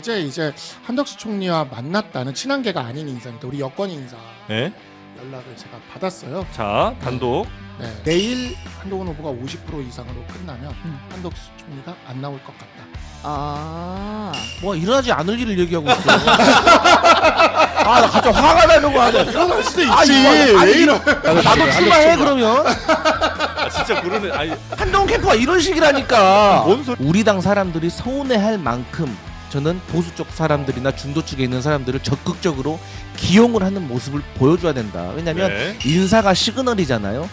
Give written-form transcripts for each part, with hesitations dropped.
어제 이제 한덕수 총리와 만났다는 친한계가 아닌 인사입니다. 우리 여권 인사 네. 연락을 제가 받았어요. 자, 단독. 네. 내일 한동훈 후보가 50% 이상으로 끝나면 한덕수 총리가 안 나올 것 같다. 아, 뭐 일어나지 않을 일을 얘기하고 있어. 아, 나 갑자기 화가 나는 거야. 일어날 수도 있지. 왜 이러? 나도 출마해 그러면. 아, 진짜 그러네. 아니, 한동훈 캠프가 이런 식이라니까. 뭔 소리? 우리 당 사람들이 서운해할 만큼 저는 보수 쪽 사람들이나 중도 쪽에 있는 사람들을 적극적으로 기용을 하는 모습을 보여줘야 된다. 왜냐면 네. 인사가 시그널이잖아요.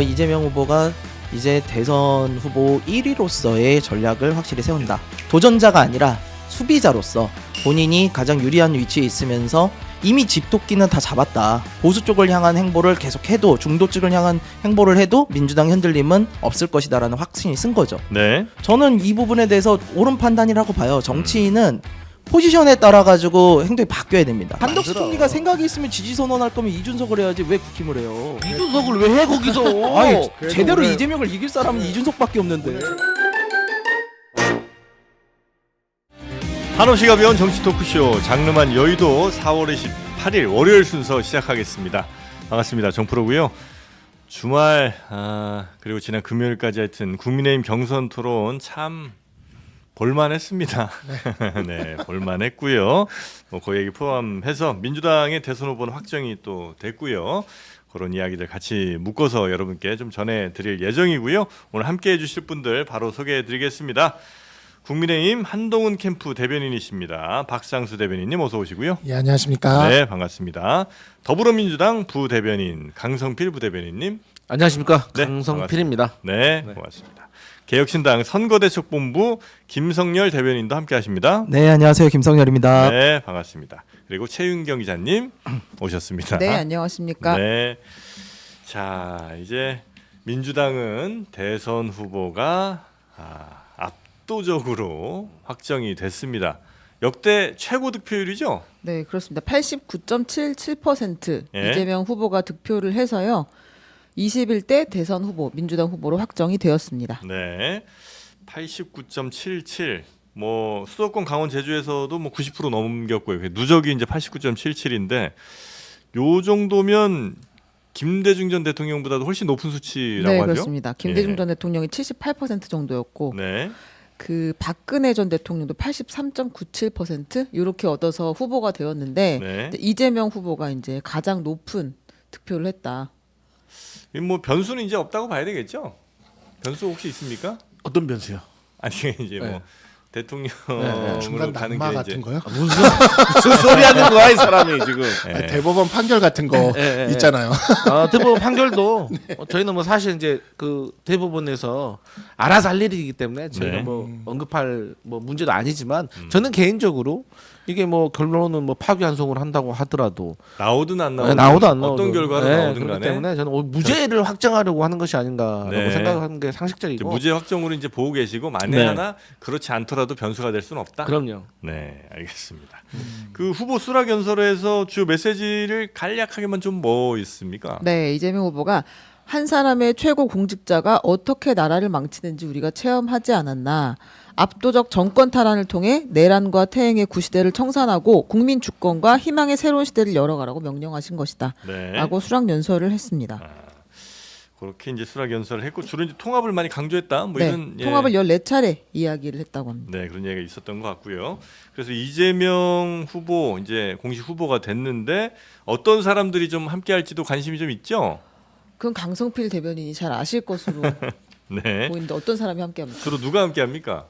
이재명 후보가 이제 대선 후보 1위로서의 전략을 확실히 세운다. 도전자가 아니라 수비자로서 본인이 가장 유리한 위치에 있으면서 이미 집토끼는 다 잡았다. 보수 쪽을 향한 행보를 계속해도 중도 쪽을 향한 행보를 해도 민주당 흔들림은 없을 것이다라는 확신이 쓴 거죠. 네. 저는 이 부분에 대해서 옳은 판단이라고 봐요. 정치인은 포지션에 따라 가지고 행동이 바뀌어야 됩니다. 한덕수 총리가 생각이 있으면 지지 선언할 거면 이준석을 해야지 왜 국힘을 해요? 이준석을 왜 해 거기서? 아니, 그래도 제대로 오늘- 이재명을 이길 사람은 이준석밖에 없는데. 한없이가 배운 정치 토크쇼 장르만 여의도 4월 28일 월요일 순서 시작하겠습니다. 반갑습니다. 정프로고요. 주말 그리고 지난 금요일까지 하여튼 국민의힘 경선 토론 참 볼만했습니다. 네, 볼만했고요. 뭐 그 얘기 포함해서 민주당의 대선 후보는 확정이 또 됐고요. 그런 이야기들 같이 묶어서 여러분께 좀 전해드릴 예정이고요. 오늘 함께해 주실 분들 바로 소개해드리겠습니다. 국민의힘 한동훈 캠프 대변인이십니다. 박상수 대변인님 어서 오시고요. 예, 안녕하십니까? 네, 반갑습니다. 더불어민주당 부대변인 강성필 부대변인님. 안녕하십니까, 네, 강성필입니다. 네, 고맙습니다. 개혁신당 선거대책본부 김성열 대변인도 함께하십니다. 네, 안녕하세요. 김성열입니다. 네, 반갑습니다. 그리고 최윤경 기자님 오셨습니다. 네, 안녕하십니까. 네. 자, 이제 민주당은 대선 후보가 압도적으로 확정이 됐습니다. 역대 최고 득표율이죠? 네, 그렇습니다. 89.77% 예. 이재명 후보가 득표를 해서요. 21대 대선 후보, 민주당 후보로 확정이 되었습니다. 네. 89.77. 뭐 수도권 강원 제주에서도 뭐 90% 넘겼고요. 누적이 이제 89.77인데 요 정도면 김대중 전 대통령보다도 훨씬 높은 수치라고 네, 하죠. 그렇습니다. 김대중 예. 전 대통령이 78% 정도였고 네. 그 박근혜 전 대통령도 83.97% 이렇게 얻어서 후보가 되었는데 네. 이재명 후보가 이제 가장 높은 득표를 했다. 뭐 변수는 이제 없다고 봐야 되겠죠? 변수 혹시 있습니까? 어떤 변수요? 아니 이제 뭐 네. 대통령으로 중간 가는 낙마 게 같은 이제 거요? 무슨 소리 하는 거야 이 사람이 지금? 아니, 대법원 판결 같은 거 있잖아요. 대법원 판결도 저희는 뭐 사실 이제 그 대법원에서 알아서 할 일이기 때문에 저희가 네. 뭐 언급할 뭐 문제도 아니지만 저는 개인적으로 이게 뭐 결론은 뭐 파기환송을 한다고 하더라도 나오든 안 나오든 나오도 안 나오든 어떤 결과로 나오든 그렇기 간에 때문에 저는 무죄를 확정하려고 하는 것이 아닌가라고 네. 생각하는 게 이제 상식적이고. 무죄 확정으로 이제 보고 계시고 만에 네. 하나 그렇지 않더라도 변수가 될 수는 없다. 그럼요. 네, 알겠습니다. 그 후보 수락 연설에서 주 메시지를 간략하게만 좀 뭐 있습니까? 네, 이재명 후보가 한 사람의 최고 공직자가 어떻게 나라를 망치는지 우리가 체험하지 않았나. 압도적 정권 탈환을 통해 내란과 태행의 구시대를 청산하고 국민 주권과 희망의 새로운 시대를 열어가라고 명령하신 것이다. 네. 라고 수락 연설을 했습니다. 그렇게 이제 수락 연설을 했고 주로 이제 통합을 많이 강조했다. 뭐 네, 이런 통합을 14차례 이야기를 했다고 합니다. 네, 그런 얘기가 있었던 것 같고요. 그래서 이재명 후보 이제 공식 후보가 됐는데 어떤 사람들이 좀 함께 할지도 관심이 좀 있죠? 그건 강성필 대변인이 잘 아실 것으로 네. 보이는데 어떤 사람이 함께합니까? 주로 누가 함께 합니까?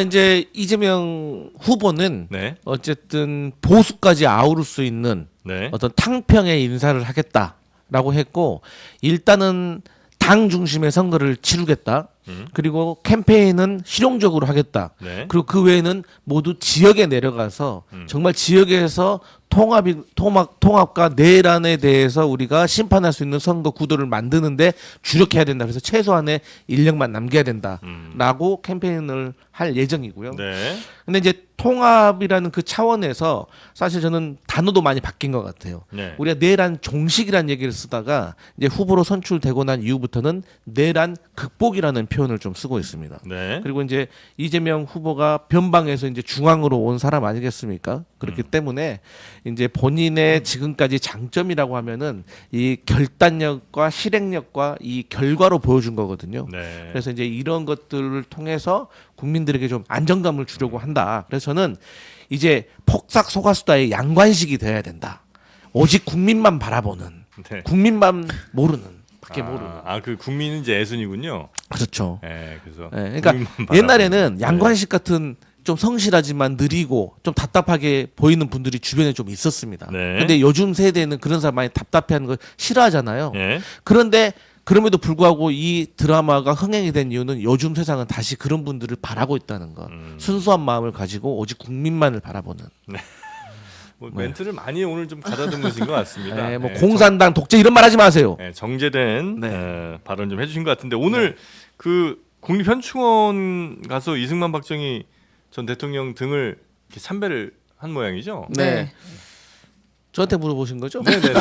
이제 이재명 후보는 네. 어쨌든 보수까지 아우를 수 있는 네. 어떤 탕평의 인사를 하겠다라고 했고 일단은 당 중심의 선거를 치르겠다. 그리고 캠페인은 실용적으로 하겠다. 네. 그리고 그 외에는 모두 지역에 내려가서 정말 지역에서 통합과 내란에 대해서 우리가 심판할 수 있는 선거 구도를 만드는데 주력해야 된다. 그래서 최소한의 인력만 남겨야 된다라고 캠페인을 할 예정이고요. 네. 근데 이제 통합이라는 그 차원에서 사실 저는 단어도 많이 바뀐 것 같아요. 네. 우리가 내란 종식이라는 얘기를 쓰다가 이제 후보로 선출되고 난 이후부터는 내란 극복이라는 표현을 좀 쓰고 있습니다. 네. 그리고 이제 이재명 후보가 변방에서 이제 중앙으로 온 사람 아니겠습니까? 그렇기 때문에 이제 본인의 지금까지 장점이라고 하면은 이 결단력과 실행력과 이 결과로 보여준 거거든요. 네. 그래서 이제 이런 것들을 통해서 국민들에게 좀 안정감을 주려고 한다. 그래서 저는 이제 폭삭 속았수다의 양관식이 돼야 된다. 오직 국민만 바라보는, 네. 국민만 모르는, 밖에 모르는. 그 국민은 이제 애순이군요. 그렇죠. 네, 그래서 그러니까 국민만 옛날에는 바라보는. 양관식 같은 좀 성실하지만 느리고 좀 답답하게 보이는 분들이 주변에 좀 있었습니다. 네. 근데 요즘 세대는 그런 사람 많이 답답해하는 걸 싫어하잖아요. 네. 그런데 그럼에도 불구하고 이 드라마가 흥행이 된 이유는 요즘 세상은 다시 그런 분들을 바라고 있다는 것. 순수한 마음을 가지고 오직 국민만을 바라보는. 뭐 멘트를 많이 오늘 좀 가다듬으신 것 같습니다. 네, 뭐 네, 공산당 독재 이런 말 하지 마세요. 정제된 네. 발언 좀 해주신 것 같은데 오늘 그 국립현충원 가서 이승만 박정희 전 대통령 등을 이렇게 참배를 한 모양이죠. 네. 저한테 물어보신 거죠? 네네네.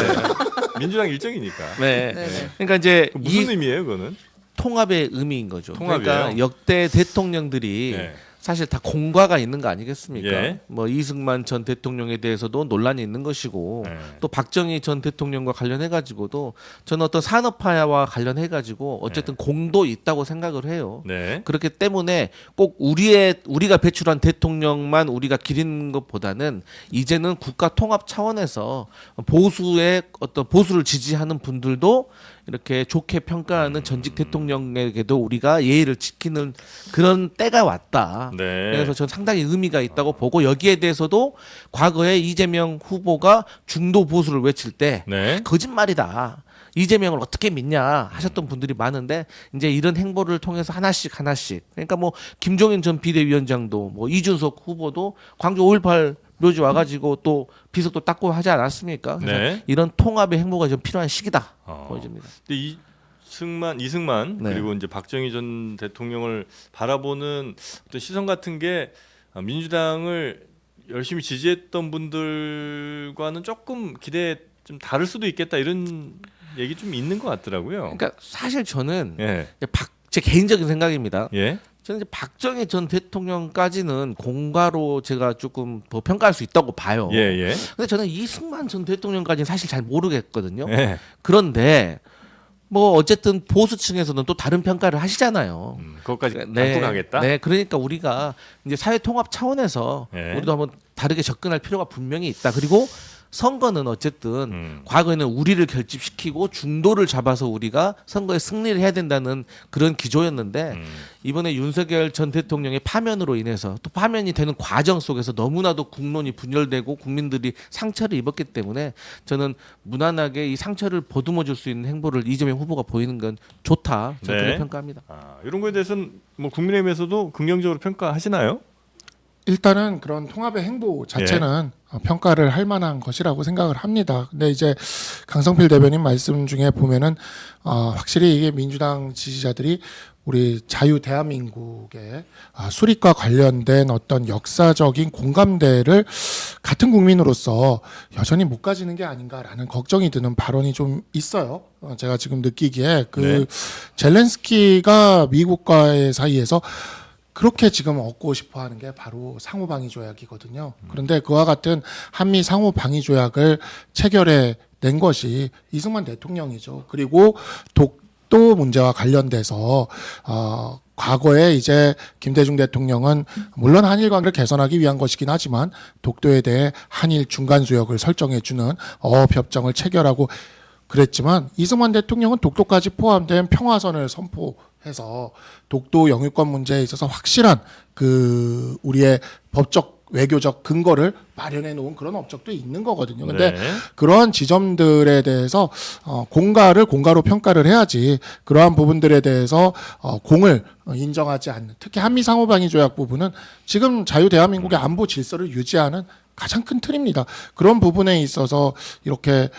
민주당 일정이니까. 네. 네네. 그러니까 이제 무슨 이 의미예요, 그거는? 통합의 의미인 거죠. 통합이에요? 그러니까 역대 대통령들이 네. 사실 다 공과가 있는 거 아니겠습니까? 예. 뭐 이승만 전 대통령에 대해서도 논란이 있는 것이고 네. 또 박정희 전 대통령과 관련해 가지고도 저는 어떤 산업화와 관련해 가지고 어쨌든 공도 있다고 생각을 해요. 네. 그렇기 때문에 꼭 우리가 배출한 대통령만 우리가 기리는 것보다는 이제는 국가 통합 차원에서 보수의 어떤 보수를 지지하는 분들도 이렇게 좋게 평가하는 전직 대통령에게도 우리가 예의를 지키는 그런 때가 왔다. 네. 그래서 저는 상당히 의미가 있다고 보고 여기에 대해서도 과거에 이재명 후보가 중도 보수를 외칠 때 네. 거짓말이다. 이재명을 어떻게 믿냐 하셨던 분들이 많은데 이제 이런 행보를 통해서 하나씩 그러니까 뭐 김종인 전 비대위원장도 뭐 이준석 후보도 광주 5.18 묘지 와가지고 또 비석도 닦고 하지 않았습니까? 그래서 네. 이런 통합의 행보가 좀 필요한 시기다 보여집니다. 근데 이승만 네. 그리고 이제 박정희 전 대통령을 바라보는 어떤 시선 같은 게 민주당을 열심히 지지했던 분들과는 조금 기대 좀 다를 수도 있겠다 이런 얘기 좀 있는 것 같더라고요. 그러니까 사실 저는 예. 제 개인적인 생각입니다. 예. 저는 이제 박정희 전 대통령까지는 공과로 제가 조금 더 평가할 수 있다고 봐요. 예. 예. 근데 저는 이승만 전 대통령까지는 사실 잘 모르겠거든요. 예. 그런데 뭐 어쨌든 보수층에서는 또 다른 평가를 하시잖아요. 그것까지 갖고 가겠다. 네, 그러니까 우리가 이제 사회 통합 차원에서 네. 우리도 한번 다르게 접근할 필요가 분명히 있다. 그리고 선거는 어쨌든 과거에는 우리를 결집시키고 중도를 잡아서 우리가 선거에 승리를 해야 된다는 그런 기조였는데 이번에 윤석열 전 대통령의 파면으로 인해서 또 파면이 되는 과정 속에서 너무나도 국론이 분열되고 국민들이 상처를 입었기 때문에 저는 무난하게 이 상처를 보듬어 줄 수 있는 행보를 이재명 후보가 보이는 건 좋다. 저는 네. 그렇게 평가합니다. 이런 거에 대해서는 뭐 국민의힘에서도 긍정적으로 평가하시나요? 일단은 그런 통합의 행보 자체는 평가를 할 만한 것이라고 생각을 합니다. 근데 이제 강성필 대변인 말씀 중에 보면은 확실히 이게 민주당 지지자들이 우리 자유 대한민국의 수립과 관련된 어떤 역사적인 공감대를 같은 국민으로서 여전히 못 가지는 게 아닌가라는 걱정이 드는 발언이 좀 있어요. 제가 지금 느끼기에 네. 젤렌스키가 미국과의 사이에서 그렇게 지금 얻고 싶어 하는 게 바로 상호방위 조약이거든요. 그런데 그와 같은 한미 상호방위 조약을 체결해 낸 것이 이승만 대통령이죠. 그리고 독도 문제와 관련돼서 과거에 이제 김대중 대통령은 물론 한일 관계를 개선하기 위한 것이긴 하지만 독도에 대해 한일 중간수역을 설정해주는 어업협정을 체결하고 그랬지만 이승만 대통령은 독도까지 포함된 평화선을 선포해서 독도 영유권 문제에 있어서 확실한 그 우리의 법적 외교적 근거를 마련해 놓은 그런 업적도 있는 거거든요. 근데 네. 그러한 지점들에 대해서 공가로 평가를 해야지 그러한 부분들에 대해서 공을 인정하지 않는, 특히 한미 상호방위 조약 부분은 지금 자유 대한민국의 안보 질서를 유지하는 가장 큰 틀입니다. 그런 부분에 있어서 이렇게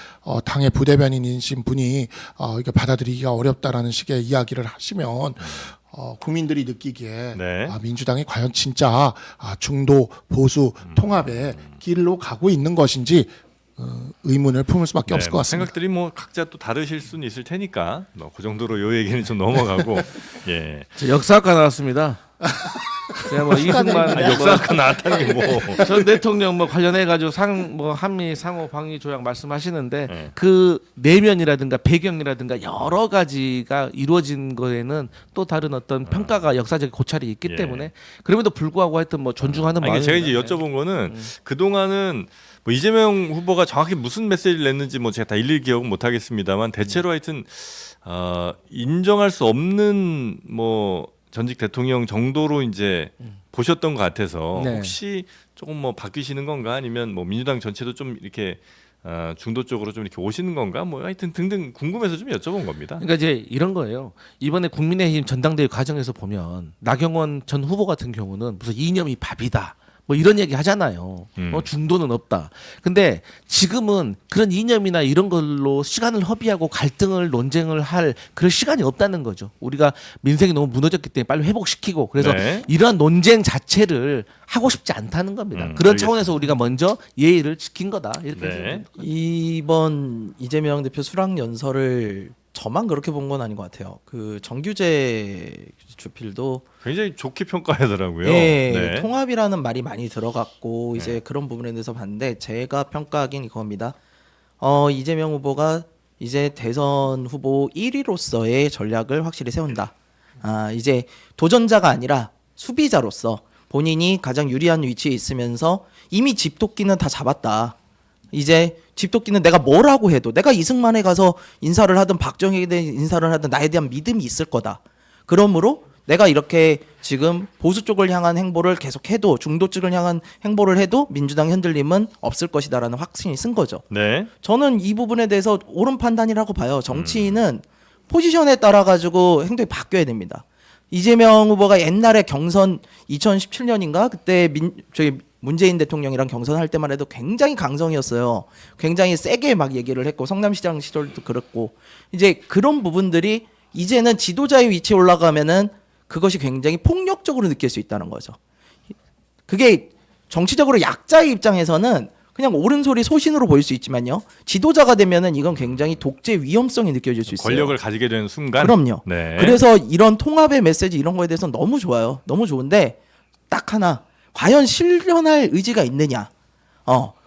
당의 부대변인이신 분이 이게 받아들이기가 어렵다라는 식의 이야기를 하시면 국민들이 느끼기에 네. 민주당이 과연 진짜 중도 보수 통합의 길로 가고 있는 것인지 의문을 품을 수밖에 없을 것 같습니다. 생각들이 뭐 각자 또 다르실 수는 있을 테니까 그 정도로 요 얘기는 좀 넘어가고 예. 저 역사학과 나왔습니다. 제가 뭐 이승만 역사학과 나왔다는 게 뭐. 전 대통령 뭐 관련해 가지고 한미 상호 방위 조약 말씀하시는데 네. 그 내면이라든가 배경이라든가 여러 가지가 이루어진 거에는 또 다른 어떤 평가가 역사적 고찰이 있기 예. 때문에 그럼에도 불구하고 하여튼 뭐 존중하는 아니, 마음이 제가 이제 여쭤본 거는 그 동안은 뭐 이재명 후보가 정확히 무슨 메시지를 냈는지 뭐 제가 다 일일이 기억은 못 하겠습니다만 대체로 하여튼 인정할 수 없는 뭐 전직 대통령 정도로 이제 보셨던 것 같아서 네. 혹시 조금 뭐 바뀌시는 건가 아니면 뭐 민주당 전체도 좀 이렇게 중도 쪽으로 좀 이렇게 오시는 건가 뭐 하여튼 등등 궁금해서 좀 여쭤본 겁니다. 그러니까 이제 이런 거예요. 이번에 국민의힘 전당대회 과정에서 보면 나경원 전 후보 같은 경우는 무슨 이념이 밥이다. 뭐 이런 얘기 하잖아요. 중도는 없다. 근데 지금은 그런 이념이나 이런 걸로 시간을 허비하고 갈등을 논쟁을 할 그런 시간이 없다는 거죠. 우리가 민생이 너무 무너졌기 때문에 빨리 회복시키고 그래서 네. 이러한 논쟁 자체를 하고 싶지 않다는 겁니다. 그런 차원에서 우리가 먼저 예의를 지킨 거다. 이렇게 네. 생각합니다. 이번 이재명 대표 수락 연설을 저만 그렇게 본 건 아닌 것 같아요. 그 정규재 주필도 굉장히 좋게 평가하더라고요. 예, 네. 통합이라는 말이 많이 들어갔고 이제 그런 부분에 대해서 봤는데 제가 평가하기는 이겁니다. 이재명 후보가 이제 대선 후보 1위로서의 전략을 확실히 세운다. 이제 도전자가 아니라 수비자로서 본인이 가장 유리한 위치에 있으면서 이미 집도끼는 다 잡았다. 이제 집도끼는 내가 뭐라고 해도 내가 이승만에 가서 인사를 하든 박정희에 대해 인사를 하든 나에 대한 믿음이 있을 거다. 그러므로 내가 이렇게 지금 보수 쪽을 향한 행보를 계속해도 중도 쪽을 향한 행보를 해도 민주당 흔들림은 없을 것이다라는 확신이 쓴 거죠. 네. 저는 이 부분에 대해서 옳은 판단이라고 봐요. 정치인은 포지션에 따라 가지고 행동이 바뀌어야 됩니다. 이재명 후보가 옛날에 경선 2017년인가 그때 문재인 대통령이랑 경선할 때만 해도 굉장히 강성이었어요. 굉장히 세게 막 얘기를 했고 성남시장 시절도 그랬고 이제 그런 부분들이 이제는 지도자의 위치에 올라가면은 그것이 굉장히 폭력적으로 느낄 수 있다는 거죠. 그게 정치적으로 약자의 입장에서는 그냥 옳은 소리 소신으로 보일 수 있지만요. 지도자가 되면은 이건 굉장히 독재 위험성이 느껴질 수 있어요. 권력을 가지게 되는 순간. 그럼요. 네. 그래서 이런 통합의 메시지 이런 거에 대해서 너무 좋아요. 너무 좋은데 딱 하나 과연 실현할 의지가 있느냐?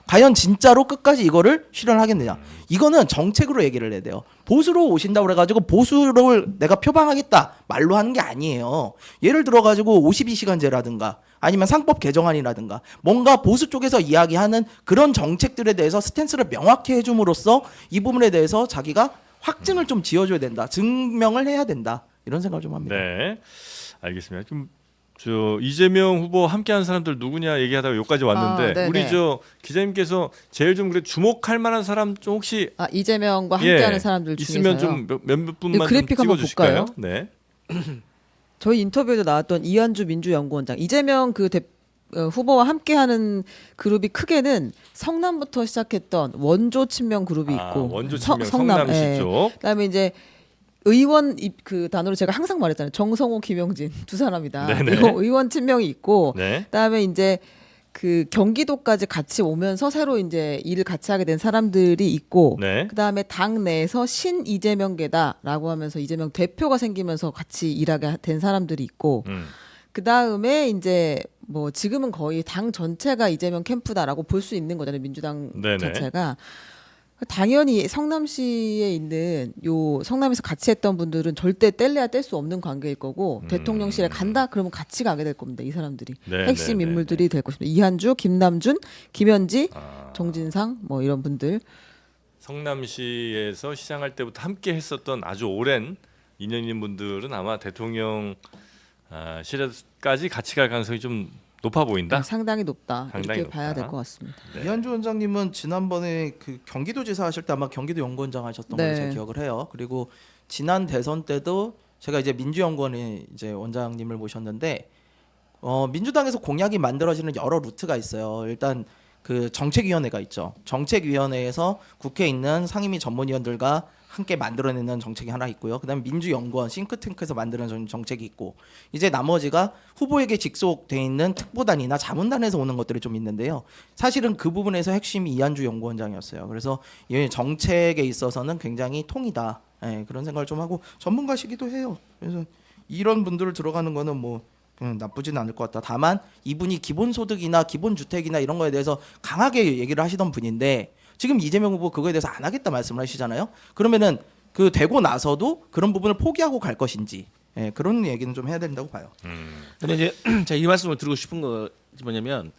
과연 진짜로 끝까지 이거를 실현하겠느냐? 이거는 정책으로 얘기를 해야 돼요. 보수로 오신다고 그래가지고 보수를 내가 표방하겠다 말로 하는 게 아니에요. 예를 들어가지고 52시간제라든가 아니면 상법 개정안이라든가 뭔가 보수 쪽에서 이야기하는 그런 정책들에 대해서 스탠스를 명확히 해줌으로써 이 부분에 대해서 자기가 확증을 좀 지어줘야 된다. 증명을 해야 된다. 이런 생각을 좀 합니다. 네. 알겠습니다. 좀 이재명 후보 함께하는 사람들 누구냐 얘기하다가 여기까지 왔는데 네네. 우리 기자님께서 제일 좀 그래 주목할 만한 사람 좀 혹시 이재명과 함께하는 사람들 중에서요. 있으면 좀 몇몇 분만 좀 그래픽 한번 찍어주실까요? 볼까요? 네. 저희 인터뷰에도 나왔던 이한주 민주연구원장, 이재명 후보와 함께하는 그룹이 크게는 성남부터 시작했던 원조 친명 그룹이 있고 원조 친명 성남, 성남시 예. 쪽. 그다음에 이제 의원 그 단어로 제가 항상 말했잖아요. 정성호, 김영진 두 사람이다. 네네. 그리고 의원 친명이 있고, 네. 그다음에 이제 그 경기도까지 같이 오면서 새로 이제 일을 같이 하게 된 사람들이 있고, 네. 그다음에 당 내에서 신 이재명계다라고 하면서 이재명 대표가 생기면서 같이 일하게 된 사람들이 있고, 그다음에 이제 뭐 지금은 거의 당 전체가 이재명 캠프다라고 볼 수 있는 거잖아요. 민주당 네네. 자체가. 당연히 성남시에 있는 성남에서 같이 했던 분들은 절대 뗄래야 뗄 수 없는 관계일 거고, 대통령실에 간다 그러면 같이 가게 될 겁니다. 이 사람들이 네, 핵심 네, 네, 인물들이 될 것입니다. 이한주, 김남준, 김현지, 정진상 뭐 이런 분들. 성남시에서 시장할 때부터 함께 했었던 아주 오랜 인연 있는 분들은 아마 대통령 실에까지 같이 갈 가능성이 좀 높아 보인다. 상당히 높다. 상당히 이렇게 봐야 높다. 될 것 같습니다. 네. 이한주 원장님은 지난번에 그 경기도지사 하실 때 아마 경기도 연구원장 하셨던 걸로 네. 제가 기억을 해요. 그리고 지난 대선 때도 제가 이제 민주연구원에 이제 원장님을 모셨는데 민주당에서 공약이 만들어지는 여러 루트가 있어요. 일단 그 정책위원회가 있죠. 정책위원회에서 국회에 있는 상임위 전문위원들과 함께 만들어내는 정책이 하나 있고요. 그다음에 민주연구원 싱크탱크에서 만드는 정책이 있고 이제 나머지가 후보에게 직속돼 있는 특보단이나 자문단에서 오는 것들이 좀 있는데요. 사실은 그 부분에서 핵심이 이한주 연구원장이었어요. 그래서 이 정책에 있어서는 굉장히 통이다. 예, 그런 생각을 좀 하고 전문가시기도 해요. 그래서 이런 분들을 들어가는 거는 뭐 나쁘지는 않을 것 같다. 다만 이분이 기본소득이나 기본주택이나 이런 거에 대해서 강하게 얘기를 하시던 분인데 지금 이재명 후보 그거에 대해서 안 하겠다 말씀을 하시잖아요. 그러면은 그 되고 나서도 그런 부분을 포기하고 갈 것인지 그런 얘기는 좀 해야 된다고 봐요. 근데 이제 제가 이 말씀을 드리고 싶은 거 뭐냐면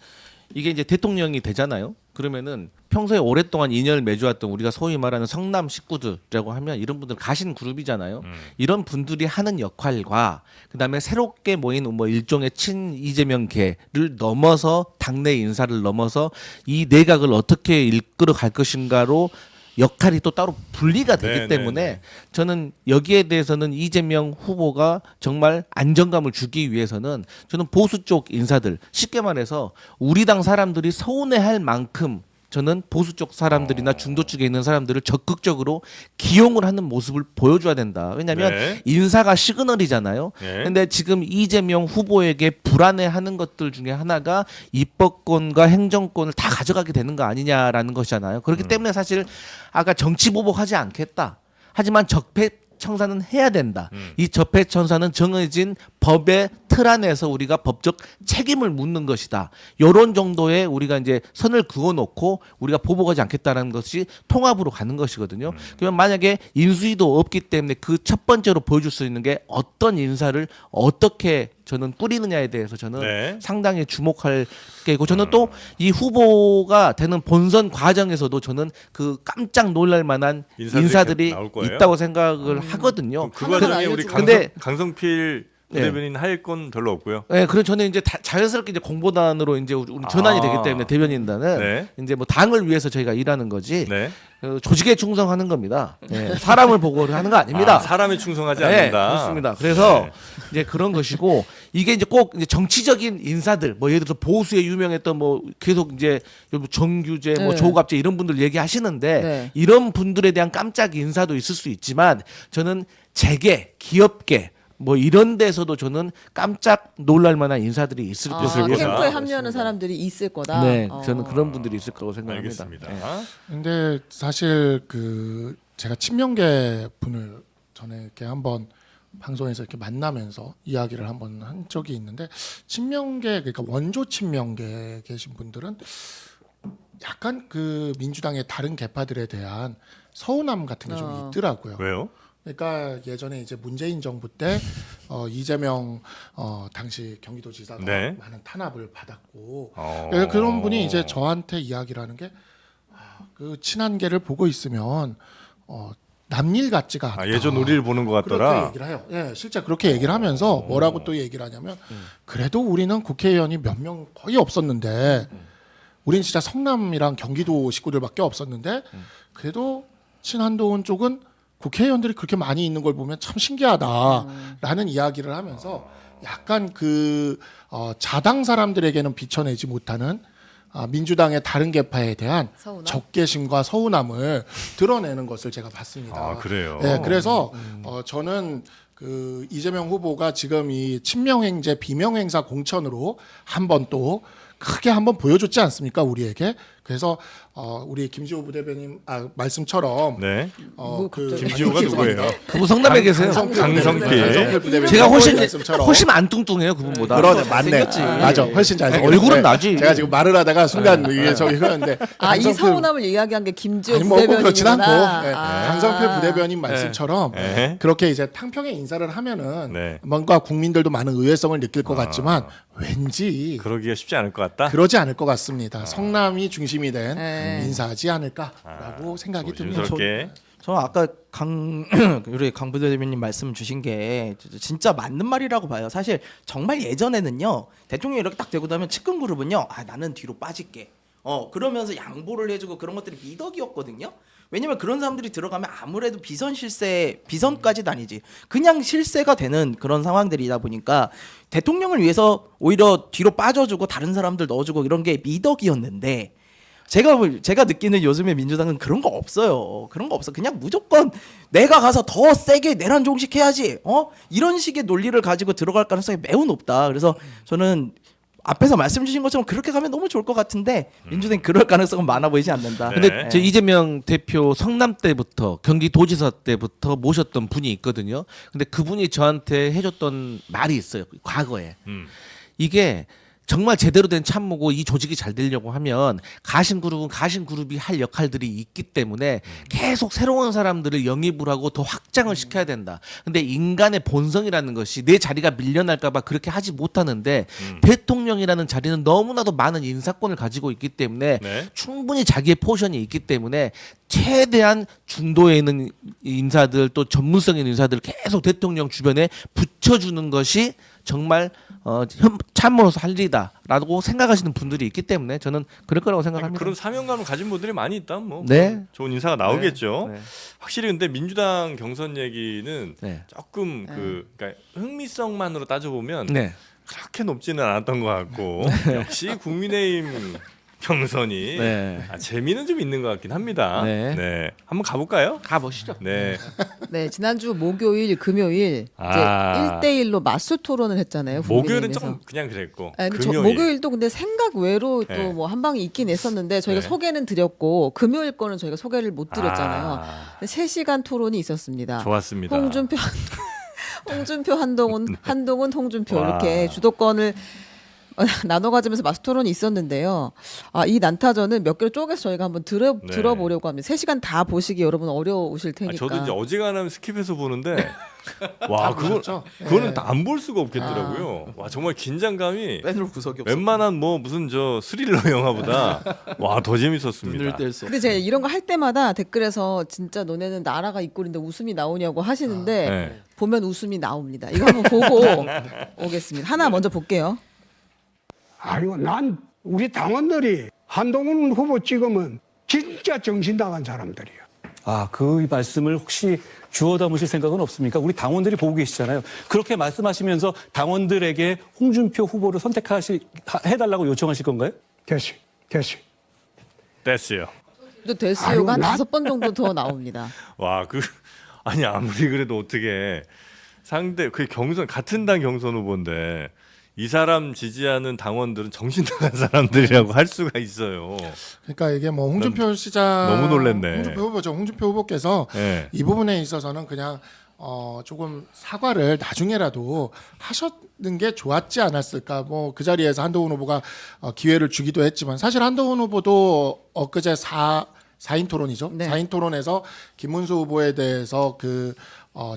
이게 이제 대통령이 되잖아요. 그러면은 평소에 오랫동안 인연을 맺어왔던 우리가 소위 말하는 성남 식구들이라고 하면 이런 분들 가신 그룹이잖아요. 이런 분들이 하는 역할과 그다음에 새롭게 모인 뭐 일종의 친 이재명계를 넘어서 당내 인사를 넘어서 이 내각을 어떻게 이끌어 갈 것인가로 역할이 또 따로 분리가 되기 네, 때문에 네, 네. 저는 여기에 대해서는 이재명 후보가 정말 안정감을 주기 위해서는 저는 보수 쪽 인사들 쉽게 말해서 우리 당 사람들이 서운해할 만큼 저는 보수 쪽 사람들이나 중도 쪽에 있는 사람들을 적극적으로 기용을 하는 모습을 보여줘야 된다. 왜냐하면 네. 인사가 시그널이잖아요. 네. 근데 지금 이재명 후보에게 불안해하는 것들 중에 하나가 입법권과 행정권을 다 가져가게 되는 거 아니냐라는 것이잖아요. 그렇기 때문에 사실 아까 정치 보복하지 않겠다. 하지만 적폐청산은 해야 된다. 이 적폐청산은 정해진 법의 틀 안에서 우리가 법적 책임을 묻는 것이다. 이런 정도의 우리가 이제 선을 그어놓고 우리가 보복하지 않겠다는 것이 통합으로 가는 것이거든요. 그러면 만약에 인수위도 없기 때문에 그 첫 번째로 보여줄 수 있는 게 어떤 인사를 어떻게 저는 뿌리느냐에 대해서 저는 네. 상당히 주목할 게고 저는 또 이 후보가 되는 본선 과정에서도 저는 그 깜짝 놀랄 만한 인사들이 나올 거예요? 있다고 생각을 하거든요. 그 하나만 과정에 우리 알려주고. 근데- 강성필 네. 대변인 할 건 별로 없고요. 네, 그래서 저는 이제 자연스럽게 이제 공보단으로 이제 우리 전환이 되기 때문에 대변인단은 네. 이제 뭐 당을 위해서 저희가 일하는 거지 네. 조직에 충성하는 겁니다. 네, 사람을 보고 하는 거 아닙니다. 사람에 충성하지 네, 않는다. 그렇습니다. 그래서 네. 이제 그런 것이고 이게 이제 꼭 이제 정치적인 인사들 뭐 예를 들어서 보수에 유명했던 뭐 계속 이제 정규제 뭐 네. 조갑제 이런 분들 얘기하시는데 네. 이런 분들에 대한 깜짝 인사도 있을 수 있지만 저는 재계, 기업계 뭐 이런 데서도 저는 깜짝 놀랄 만한 인사들이 있을 것을 거다. 캠프에 합류하는 사람들이 있을 거다. 네, 저는 그런 분들이 있을 거라고 생각합니다. 알겠습니다. 네. 근데 사실 그 제가 친명계 분을 전에 이렇게 한번 방송에서 이렇게 만나면서 이야기를 한번 한 적이 있는데 친명계 그러니까 원조 친명계 계신 분들은 약간 그 민주당의 다른 계파들에 대한 서운함 같은 게 좀 있더라고요. 왜요? 그러니까 예전에 이제 문재인 정부 때 이재명 당시 경기도지사가 네. 많은 탄압을 받았고 어. 그래서 그런 분이 이제 저한테 이야기를 하는 게 그 친한계를 보고 있으면 남일 같지가 않다. 예전 우리를 보는 것 그렇게 같더라. 얘기를 해요. 예, 실제 그렇게 얘기를 하면서 뭐라고 또 얘기를 하냐면 그래도 우리는 국회의원이 몇 명 거의 없었는데 우리는 진짜 성남이랑 경기도 식구들밖에 없었는데 그래도 친한도원 쪽은 국회의원들이 그렇게 많이 있는 걸 보면 참 신기하다라는 이야기를 하면서 약간 그 자당 사람들에게는 비춰내지 못하는 민주당의 다른 계파에 대한 서운함? 적개심과 서운함을 드러내는 것을 제가 봤습니다. 아, 그래요? 네, 그래서 저는 그 이재명 후보가 지금 이 친명행제 비명행사 공천으로 한번 또 크게 한번 보여줬지 않습니까 우리에게? 그래서 우리 김지호 부대변인 말씀처럼 네. 그 김지호가 누구예요? 그분 성남에 계세요. 강성필. 부대변인 제가 훨씬 말씀처럼. 훨씬 안 뚱뚱해요 그분보다. 그러네, 맞네. 생겼지. 맞아, 훨씬 잘생겼어. 얼굴은 나지. 제가 지금 말을 하다가 순간 이게 저기 흐르는데. 이 강성필- 서운함을 이야기한 게 김지호 아니 뭐 꼭 그렇진 않고 부대변인이구나. 네, 강성필 부대변인 말씀처럼 네. 그렇게 이제 탕평의 인사를 하면은 네. 뭔가 국민들도 많은 의외성을 느낄 것 같지만 왠지 그러기가 쉽지 않을 것 같다. 그러지 않을 것 같습니다. 성남이 중심이 된 네. 인사하지 않을까라고 생각이 듭니다. 조심스럽게. 저 아까 우리 강 부대변인 말씀 주신 게 진짜 맞는 말이라고 봐요. 사실 정말 예전에는요 대통령이 이렇게 딱 되고 나면 측근 그룹은요 나는 뒤로 빠질게. 그러면서 양보를 해주고 그런 것들이 미덕이었거든요. 왜냐면 그런 사람들이 들어가면 아무래도 비선까지도 아니지 그냥 실세가 되는 그런 상황들이다 보니까 대통령을 위해서 오히려 뒤로 빠져주고 다른 사람들 넣어주고 이런 게 미덕이었는데 제가 느끼는 요즘의 민주당은 그런 거 없어요. 그런 거 없어. 그냥 무조건 내가 가서 더 세게 내란 종식해야지. 이런 식의 논리를 가지고 들어갈 가능성이 매우 높다. 그래서 저는 앞에서 말씀 주신 것처럼 그렇게 가면 너무 좋을 것 같은데 민주당이 그럴 가능성은 많아 보이지 않는다. 네. 근데 저 이재명 대표 성남 때부터 경기도지사 때부터 모셨던 분이 있거든요. 근데 그분이 저한테 해줬던 말이 있어요. 과거에 이게 정말 제대로 된 참모고 이 조직이 잘 되려고 하면 가신 그룹은 가신 그룹이 할 역할들이 있기 때문에 계속 새로운 사람들을 영입을 하고 더 확장을 시켜야 된다. 근데 인간의 본성이라는 것이 내 자리가 밀려날까 봐 그렇게 하지 못하는데 대통령이라는 자리는 너무나도 많은 인사권을 가지고 있기 때문에 네. 충분히 자기의 포션이 있기 때문에 최대한 중도에 있는 인사들 또 전문성 있는 인사들을 계속 대통령 주변에 붙여주는 것이 정말 참모로서 할 일이다라고 생각하시는 분들이 있기 때문에 저는 그럴 거라고 생각합니다. 그런 사명감을 가진 분들이 많이 있다면 뭐 네. 좋은 인사가 나오겠죠. 네. 확실히 근데 민주당 경선 얘기는 네. 조금 그러니까 흥미성만으로 따져보면 네. 그렇게 높지는 않았던 것 같고 역시 국민의힘 경선이 네. 재미는 좀 있는 것 같긴 합니다. 네. 한번 가볼까요? 가보시죠. 네. 네, 지난주 목요일, 금요일 아. 이제 1대1로 맞수 토론을 했잖아요. 목요일은 국민의힘에서. 좀 그냥 그랬고 근데 금요일 목요일도 근데 생각 외로 네. 또 뭐 한 방이 있긴 했었는데 저희가 네. 소개는 드렸고 금요일 거는 저희가 소개를 못 드렸잖아요. 아, 3시간 토론이 있었습니다. 좋았습니다. 홍준표, 한동훈, 홍준표 와. 이렇게 주도권을 나눠 가지면서 맞수 토론이 있었는데요. 이 난타전은 몇 개를 쪼개서 저희가 한번 네. 들어보려고 합니다. 3시간 다 보시기 여러분 어려우실 테니까. 저도 이제 어지간하면 스킵해서 보는데 와 보셨죠? 그거는 네. 안 볼 수가 없겠더라고요. 와 정말 긴장감이 빼놓을 구석이 없어. 웬만한 뭐 무슨 저 스릴러 영화보다 와 더 재밌었습니다. 눈을 뗄 수 없어. 근데 제가 이런 거 할 때마다 댓글에서 진짜 너네는 나라가 이 꼴인데 웃음이 나오냐고 하시는데 네. 보면 웃음이 나옵니다. 이거 한번 보고 오겠습니다. 하나 먼저 볼게요. 아이고 난 우리 당원들이 한동훈 후보 찍으면 진짜 정신 나간 사람들이야. 그 말씀을 혹시 주워 담으실 생각은 없습니까? 우리 당원들이 보고 계시잖아요. 그렇게 말씀하시면서 당원들에게 홍준표 후보를 해달라고 요청하실 건가요? 됐어. 됐어요. 또 데스요가 아이고, 한 나- 5번 정도 더 나옵니다. 와 아니 아무리 그래도 어떻게 상대 그 경선 같은 당 경선 후보인데 이 사람 지지하는 당원들은 정신 나간 사람들이라고 할 수가 있어요. 그러니까 이게 뭐 홍준표 시장 너무 놀랬네. 홍준표 후보죠. 홍준표 후보께서 네. 이 부분에 있어서는 그냥 조금 사과를 나중에라도 하셨는 게 좋았지 않았을까. 뭐 그 자리에서 한동훈 후보가 기회를 주기도 했지만 사실 한동훈 후보도 엊그제 4인 토론이죠. 네. 4인 토론에서 김문수 후보에 대해서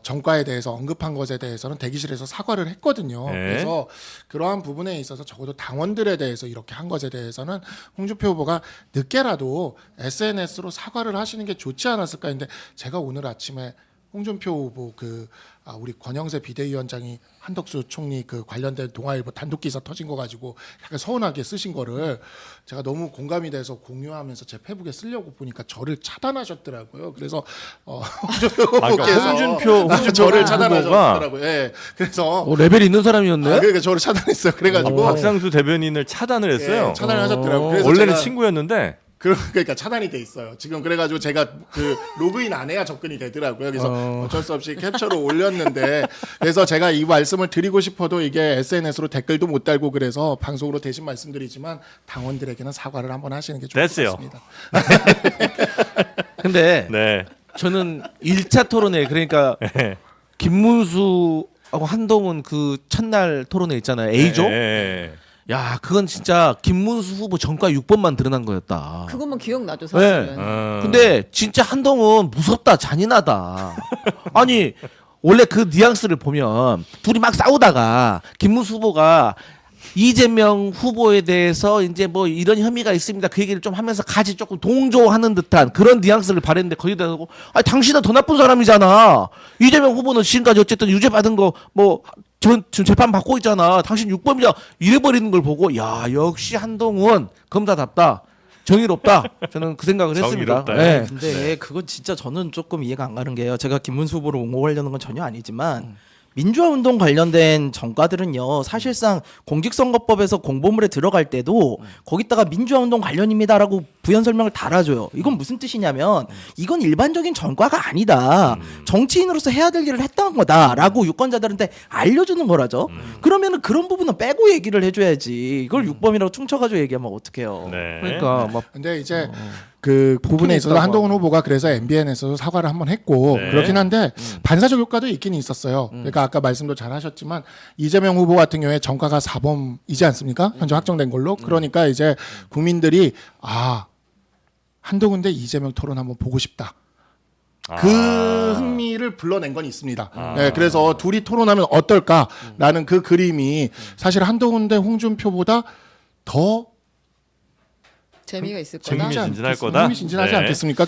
정과에 대해서 언급한 것에 대해서는 대기실에서 사과를 했거든요. 네. 그래서 그러한 부분에 있어서 적어도 당원들에 대해서 이렇게 한 것에 대해서는 홍준표 후보가 늦게라도 SNS로 사과를 하시는 게 좋지 않았을까 했는데 제가 오늘 아침에 홍준표 후보 우리 권영세 비대위원장이 한덕수 총리 관련된 동아일보 단독 기사 터진 거 가지고 약간 서운하게 쓰신 거를 제가 너무 공감이 돼서 공유하면서 제 페북에 쓰려고 보니까 저를 차단하셨더라고요. 그래서 홍준표 그러니까 후보께서 홍준표 저를 후보가 차단하셨더라고요. 예. 그래서 레벨 있는 사람이었네. 그러니까 저를 차단했어요. 그래가지고 박상수 대변인을 차단을 했어요. 예, 차단을 하셨더라고요. 그래서 원래는 제가 친구였는데 그러니까 차단이 돼 있어요. 지금 그래가지고 제가 로그인 안 해야 접근이 되더라고요. 그래서 어쩔 수 없이 캡처를 올렸는데 그래서 제가 이 말씀을 드리고 싶어도 이게 SNS로 댓글도 못 달고 그래서 방송으로 대신 말씀드리지만 당원들에게는 사과를 한번 하시는 게 좋을 됐어요. 것 같습니다. 근데 네. 저는 1차 토론회 그러니까 김문수하고 한동훈 그 첫날 토론회 있잖아요. A조. 네. 야, 그건 진짜 김문수 후보 전과 6번만 드러난 거였다. 그것만 기억나죠, 사실은. 근데 진짜 한동훈 무섭다, 잔인하다. 아니 원래 그 뉘앙스를 보면 둘이 막 싸우다가 김문수 후보가 이재명 후보에 대해서 이제 뭐 이런 혐의가 있습니다. 그 얘기를 좀 하면서 같이 조금 동조하는 듯한 그런 뉘앙스를 발했는데 거기다 대고 아 당신은 더 나쁜 사람이잖아. 이재명 후보는 지금까지 어쨌든 유죄 받은 거 뭐 지금 재판 받고 있잖아. 당신 육범이야. 이래버리는 걸 보고 야 역시 한동훈 검사답다. 정의롭다. 저는 그 생각을 했습니다. 정의롭다. 네. 근데 그거 진짜 저는 조금 이해가 안 가는 게요. 제가 김문수 후보를 옹호하려는 건 전혀 아니지만 민주화 운동 관련된 전과들은요. 사실상 공직선거법에서 공보물에 들어갈 때도 거기다가 민주화 운동 관련입니다라고 부연 설명을 달아줘요. 이건 무슨 뜻이냐면 이건 일반적인 전과가 아니다. 정치인으로서 해야 될 일을 했던 거다라고 유권자들한테 알려주는 거라죠. 그러면은 그런 부분은 빼고 얘기를 해줘야지. 이걸 육범이라고 퉁쳐가지고 얘기하면 어떡해요. 네. 그러니까 막 근데 이제 그 부분에 있어서 있다고 한동훈 후보가 그래서 MBN에서도 사과를 한번 했고 네. 그렇긴 한데 반사적 효과도 있긴 있었어요. 그러니까 아까 말씀도 잘 하셨지만 이재명 후보 같은 경우에 전과가 4범이지 않습니까? 현재 확정된 걸로. 그러니까 이제 국민들이 아 한동훈 대 이재명 토론 한번 보고 싶다. 그 흥미를 불러낸 건 있습니다. 네, 그래서 둘이 토론하면 어떨까라는 그 그림이 사실 한동훈 대 홍준표보다 더 재미가 있을 거다. 흥미진진할 거다. 흥미진진하지 네. 않겠습니까?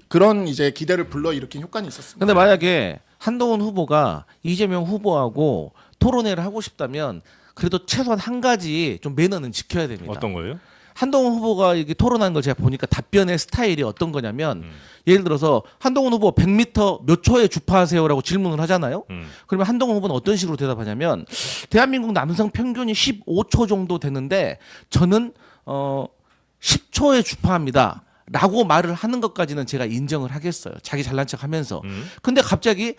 그런 이제 기대를 불러 일으킨 효과는 있었습니다. 근데 만약에 한동훈 후보가 이재명 후보하고 토론회를 하고 싶다면 그래도 최소한 한 가지 좀 매너는 지켜야 됩니다. 어떤 거예요? 한동훈 후보가 이게 토론하는 걸 제가 보니까 답변의 스타일이 어떤 거냐면 예를 들어서 한동훈 후보 100m 몇 초에 주파하세요라고 질문을 하잖아요. 그러면 한동훈 후보는 어떤 식으로 대답하냐면 대한민국 남성 평균이 15초 정도 되는데 저는 10초에 주파합니다. 라고 말을 하는 것까지는 제가 인정을 하겠어요. 자기 잘난 척 하면서. 근데 갑자기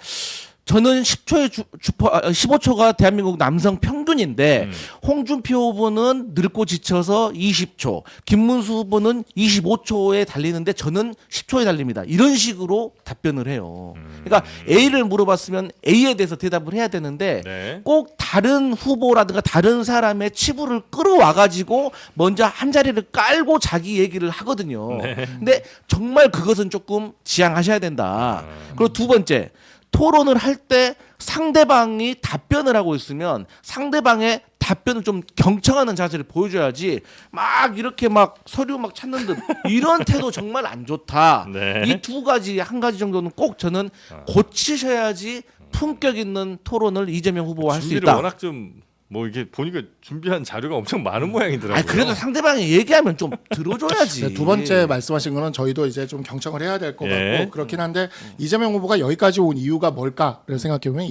저는 15초가 대한민국 남성 평균인데 홍준표 후보는 늙고 지쳐서 20초, 김문수 후보는 25초에 달리는데 저는 10초에 달립니다. 이런 식으로 답변을 해요. 그러니까 A를 물어봤으면 A에 대해서 대답을 해야 되는데 네. 꼭 다른 후보라든가 다른 사람의 치부를 끌어와가지고 먼저 한 자리를 깔고 자기 얘기를 하거든요. 근데 정말 그것은 조금 지양하셔야 된다. 그리고 두 번째, 토론을 할 때 상대방이 답변을 하고 있으면 상대방의 답변을 좀 경청하는 자세를 보여줘야지 막 이렇게 막 서류 막 찾는 듯 이런 태도 정말 안 좋다. 네. 이 두 가지 한 가지 정도는 꼭 저는 고치셔야지 품격 있는 토론을 이재명 후보와 할 수 준비를 있다. 워낙 좀 뭐 이게 보니까 준비한 자료가 엄청 많은 모양이더라고요. 아니 그래도 상대방이 얘기하면 좀 들어줘야지. 네, 두 번째 말씀하신 거는 저희도 이제 좀 경청을 해야 될 것 예. 같고 그렇긴 한데 이재명 후보가 여기까지 온 이유가 뭘까를 생각해 보면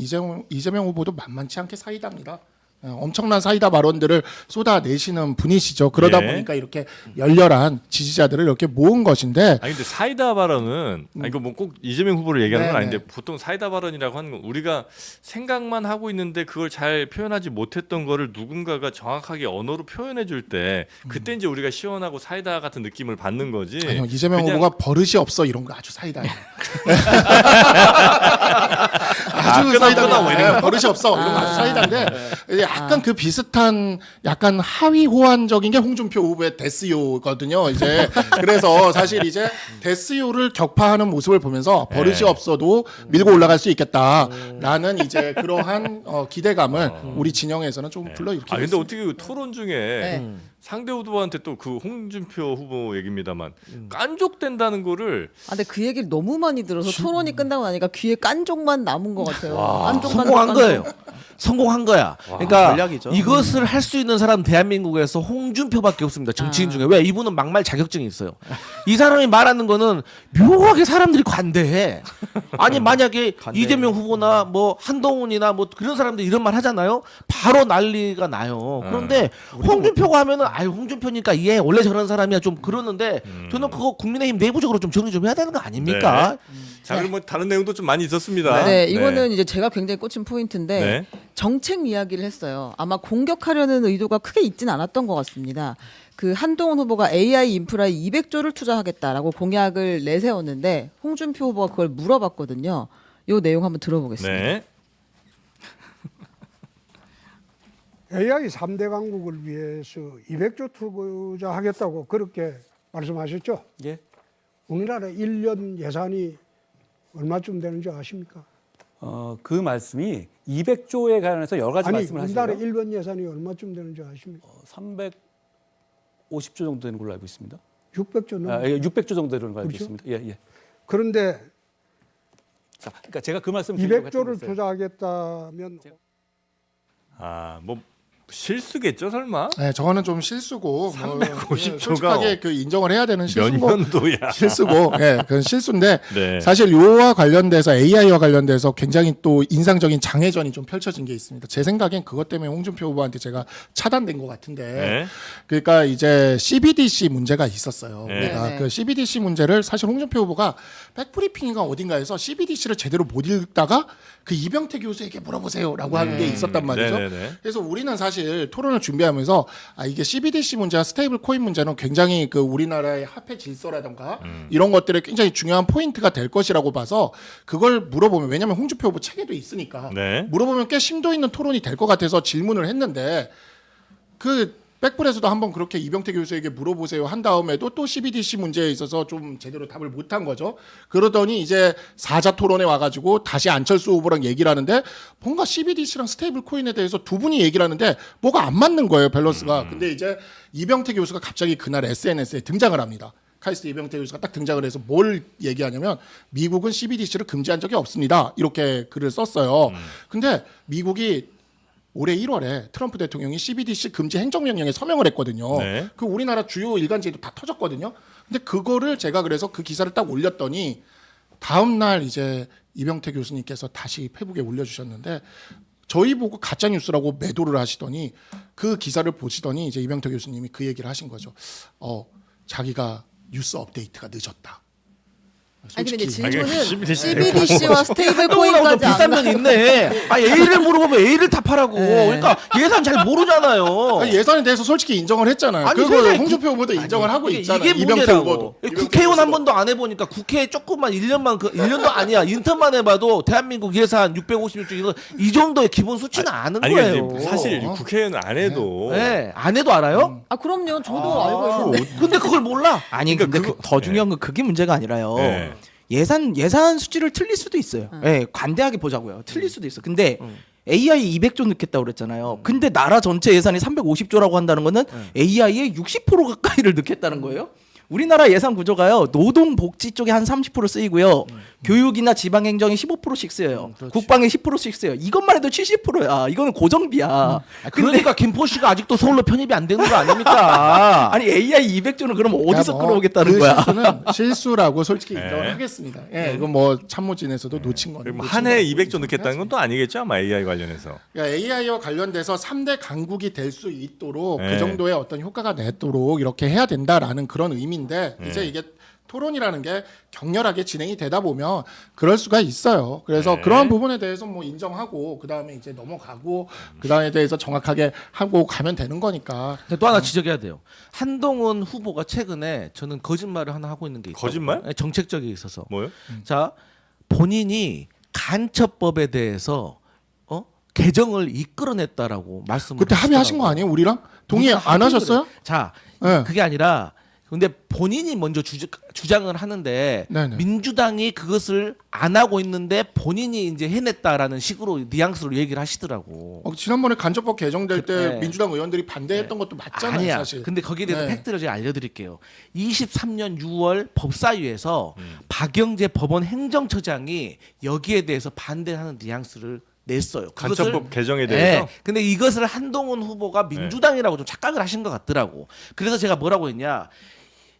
이재명 후보도 만만치 않게 사이다입니다. 엄청난 사이다 발언들을 쏟아내시는 분이시죠. 그러다 예. 보니까 이렇게 열렬한 지지자들을 이렇게 모은 것인데 아니 근데 사이다 발언은 아니 이거 뭐 꼭 이재명 후보를 얘기하는 건 네네. 아닌데 보통 사이다 발언이라고 하는 건 우리가 생각만 하고 있는데 그걸 잘 표현하지 못했던 거를 누군가가 정확하게 언어로 표현해 줄 때 그때 이제 우리가 시원하고 사이다 같은 느낌을 받는 거지. 아니요, 이재명 그냥- 후보가 버릇이 없어 이런 거 아주 사이다예요. 아주 끊어, 사이다. 끊어, 뭐 이런 버릇이 없어 이런 거 아주 사이다인데 약간 그 비슷한 약간 하위 호환적인 게 홍준표 후보의 데스요거든요. 이제 그래서 사실 이제 데스요를 격파하는 모습을 보면서 버릇이 네. 없어도 밀고 올라갈 수 있겠다라는 이제 그러한 기대감을 우리 진영에서는 좀 불러일으키고 아 근데 있습니다. 어떻게 그 토론 중에 네. 상대 후보한테 또 그 홍준표 후보 얘기입니다만 깐족된다는 거를 아, 근데 그 얘기를 너무 많이 들어서 토론이 끝나고 나니까 귀에 깐족만 남은 것 같아요. 성공한 거예요. 성공한 거야. 그러니까 전략이죠. 이것을 할 수 있는 사람 대한민국에서 홍준표밖에 없습니다. 정치인 중에. 왜? 이분은 막말 자격증이 있어요. 이 사람이 말하는 거는 묘하게 사람들이 관대해. 아니 만약에 관대해요. 이재명 후보나 뭐 한동훈이나 뭐 그런 사람들 이런 말 하잖아요. 바로 난리가 나요. 그런데 홍준표가 하면은 아유 홍준표니까 얘 원래 저런 사람이야 좀 그러는데 저는 그거 국민의힘 내부적으로 좀 정리 좀 해야 되는 거 아닙니까? 자 그리고 뭐 다른 내용도 좀 많이 있었습니다. 네, 이거는 이제 제가 굉장히 꽂힌 포인트인데 네. 정책 이야기를 했어요. 아마 공격하려는 의도가 크게 있진 않았던 것 같습니다. 그 한동훈 후보가 AI 인프라에 200조를 투자하겠다라고 공약을 내세웠는데 홍준표 후보가 그걸 물어봤거든요. 요 내용 한번 들어보겠습니다. 네. AI 3대 강국을 위해서 200조 투자하겠다고 그렇게 말씀하셨죠? 예. 우리나라 1년 예산이 얼마쯤 되는지 아십니까? 그 말씀이 200조에 관해서 여러 가지 아니 말씀을 우리나라 하시네요. 일본 예산이 얼마쯤 되는지 아십니까? 350조 정도 되는 걸로 알고 있습니다. 600조 넘. 600조 정도 되는 걸로 알고 그렇죠? 있습니다. 예, 예. 그런데 자, 그러니까 제가 그 말씀 드리려고 했던 200조를 거였어요. 투자하겠다면 뭐 실수겠죠 설마? 네, 저거는 좀 실수고 350 조가 솔직하게 그 인정을 해야 되는 몇 실수고 년도야? 실수고, 예, 그건 실수인데 네. 사실 요와 관련돼서 AI와 관련돼서 굉장히 또 인상적인 장애전이 좀 펼쳐진 게 있습니다. 제 생각엔 그것 때문에 홍준표 후보한테 제가 차단된 것 같은데, 네. 그러니까 이제 CBDC 문제가 있었어요. 네. 우리가 네. 그 CBDC 문제를 사실 홍준표 후보가 백브리핑인가 어딘가에서 CBDC를 제대로 못 읽다가 그 이병태 교수에게 물어보세요라고 하는 게 있었단 말이죠. 네네네. 그래서 우리는 사실 토론을 준비하면서 이게 CBDC 문제와 스테이블 코인 문제는 굉장히 그 우리나라의 화폐 질서라든가 이런 것들에 굉장히 중요한 포인트가 될 것이라고 봐서 그걸 물어보면, 왜냐하면 홍준표 후보 책에도 있으니까 네. 물어보면 꽤 심도 있는 토론이 될 것 같아서 질문을 했는데, 그 백불에서도 한번 그렇게 이병태 교수에게 물어보세요 한 다음에도 또 CBDC 문제에 있어서 좀 제대로 답을 못한 거죠. 그러더니 이제 사자 토론에 와가지고 다시 안철수 후보랑 얘기를 하는데 뭔가 CBDC랑 스테이블 코인에 대해서 두 분이 얘기를 하는데 뭐가 안 맞는 거예요, 밸런스가. 근데 이제 이병태 교수가 갑자기 그날 SNS에 등장을 합니다. 카이스트 이병태 교수가 딱 등장을 해서 뭘 얘기하냐면 미국은 CBDC를 금지한 적이 없습니다, 이렇게 글을 썼어요. 근데 미국이 올해 1월에 트럼프 대통령이 CBDC 금지 행정명령에 서명을 했거든요. 네. 그 우리나라 주요 일간지에도 다 터졌거든요. 근데 그거를 제가 그래서 그 기사를 딱 올렸더니 다음 날 이제 이병태 교수님께서 다시 페북에 올려주셨는데 저희 보고 가짜 뉴스라고 매도를 하시더니 그 기사를 보시더니 이제 이병태 교수님이 그 얘기를 하신 거죠. 자기가 뉴스 업데이트가 늦었다. 아니 근데 솔직히. 질문은 CBDC CBDC와 스테이블 한동훈하고 좀 코인까지 비싼 안 면이 있네. A를 물어보면 A를 답하라고. 네. 그러니까 예산 잘 모르잖아요. 아니, 예산에 대해서 솔직히 인정을 했잖아요. 아니, 그걸 세상에 홍준표 후보도 인정을 하고 이게 있잖아요. 이병태 문제라고. 후보도. 국회의원 한 번도 안 해보니까 국회에 조금만 1년만 1년도 아니야. 인턴만 해봐도 대한민국 예산 650조 이거 이 정도의 기본 수치는 아는 아니 거예요. 그러니까 사실 국회의원 안 해도 네, 안 해도 알아요? 아 그럼요. 저도 알고 있는데. 근데 그걸 몰라. 아니 그러니까 근데 더 중요한 건 그게 문제가 아니라요. 네. 예산 수치를 틀릴 수도 있어요. 예, 관대하게 보자고요. 틀릴 수도 있어. 근데 AI 200조 넣겠다고 그랬잖아요. 근데 나라 전체 예산이 350조라고 한다는 거는 AI의 60% 가까이를 넣겠다는 거예요. 우리나라 예산 구조가요. 노동복지 쪽에 한 30% 쓰이고요. 교육이나 지방행정이 15%씩 쓰여요. 국방에 10%씩 쓰여요. 이것만 해도 70%야. 이거는 고정비야. 그러니까 김포시가 아직도 서울로 편입이 안 되는 거 아닙니까? 아니 AI 200조는 그럼 어디서 끌어오겠다는 그 거야? 실수는 실수라고 솔직히 네. 인정을 하겠습니다. 예, 이건 뭐 참모진에서도 놓친 거는. 한 해 200조 넣겠다는 건 또 아니겠죠 아마 AI 관련해서. 그러니까 AI와 관련돼서 3대 강국이 될 수 있도록 네. 그 정도의 어떤 효과가 내도록 이렇게 해야 된다라는 그런 의미인데 이제 이게 토론이라는 게 격렬하게 진행이 되다 보면 그럴 수가 있어요. 그래서 네. 그러한 부분에 대해서 뭐 인정하고 그 다음에 이제 넘어가고 그 다음에 대해서 정확하게 하고 가면 되는 거니까. 근데 또 하나 지적해야 돼요. 한동훈 후보가 최근에 저는 거짓말을 하나 하고 있는 게 있어요. 거짓말? 정책적에 있어서. 뭐요? 자, 본인이 간첩법에 대해서 개정을 이끌어냈다라고 말씀을 그때 합의하신 거 하시더라고요. 아니에요? 우리랑 동의 무슨 안 합의를 하셨어요? 자, 네. 그게 아니라 근데 본인이 먼저 주장을 하는데 네네. 민주당이 그것을 안 하고 있는데 본인이 이제 해냈다라는 식으로 뉘앙스로 얘기를 하시더라고. 지난번에 간접법 개정될 때 네. 민주당 의원들이 반대했던 것도 맞잖아요, 아니야. 사실. 근데 거기에 대해서 네. 팩트를 제가 알려드릴게요. 23년 6월 법사위에서 박영재 법원 행정처장이 여기에 대해서 반대하는 뉘앙스를 냈어요. 간첩법 개정에 대해서. 네. 근데 이것을 한동훈 후보가 민주당이라고 좀 착각을 하신 것 같더라고. 그래서 제가 뭐라고 했냐.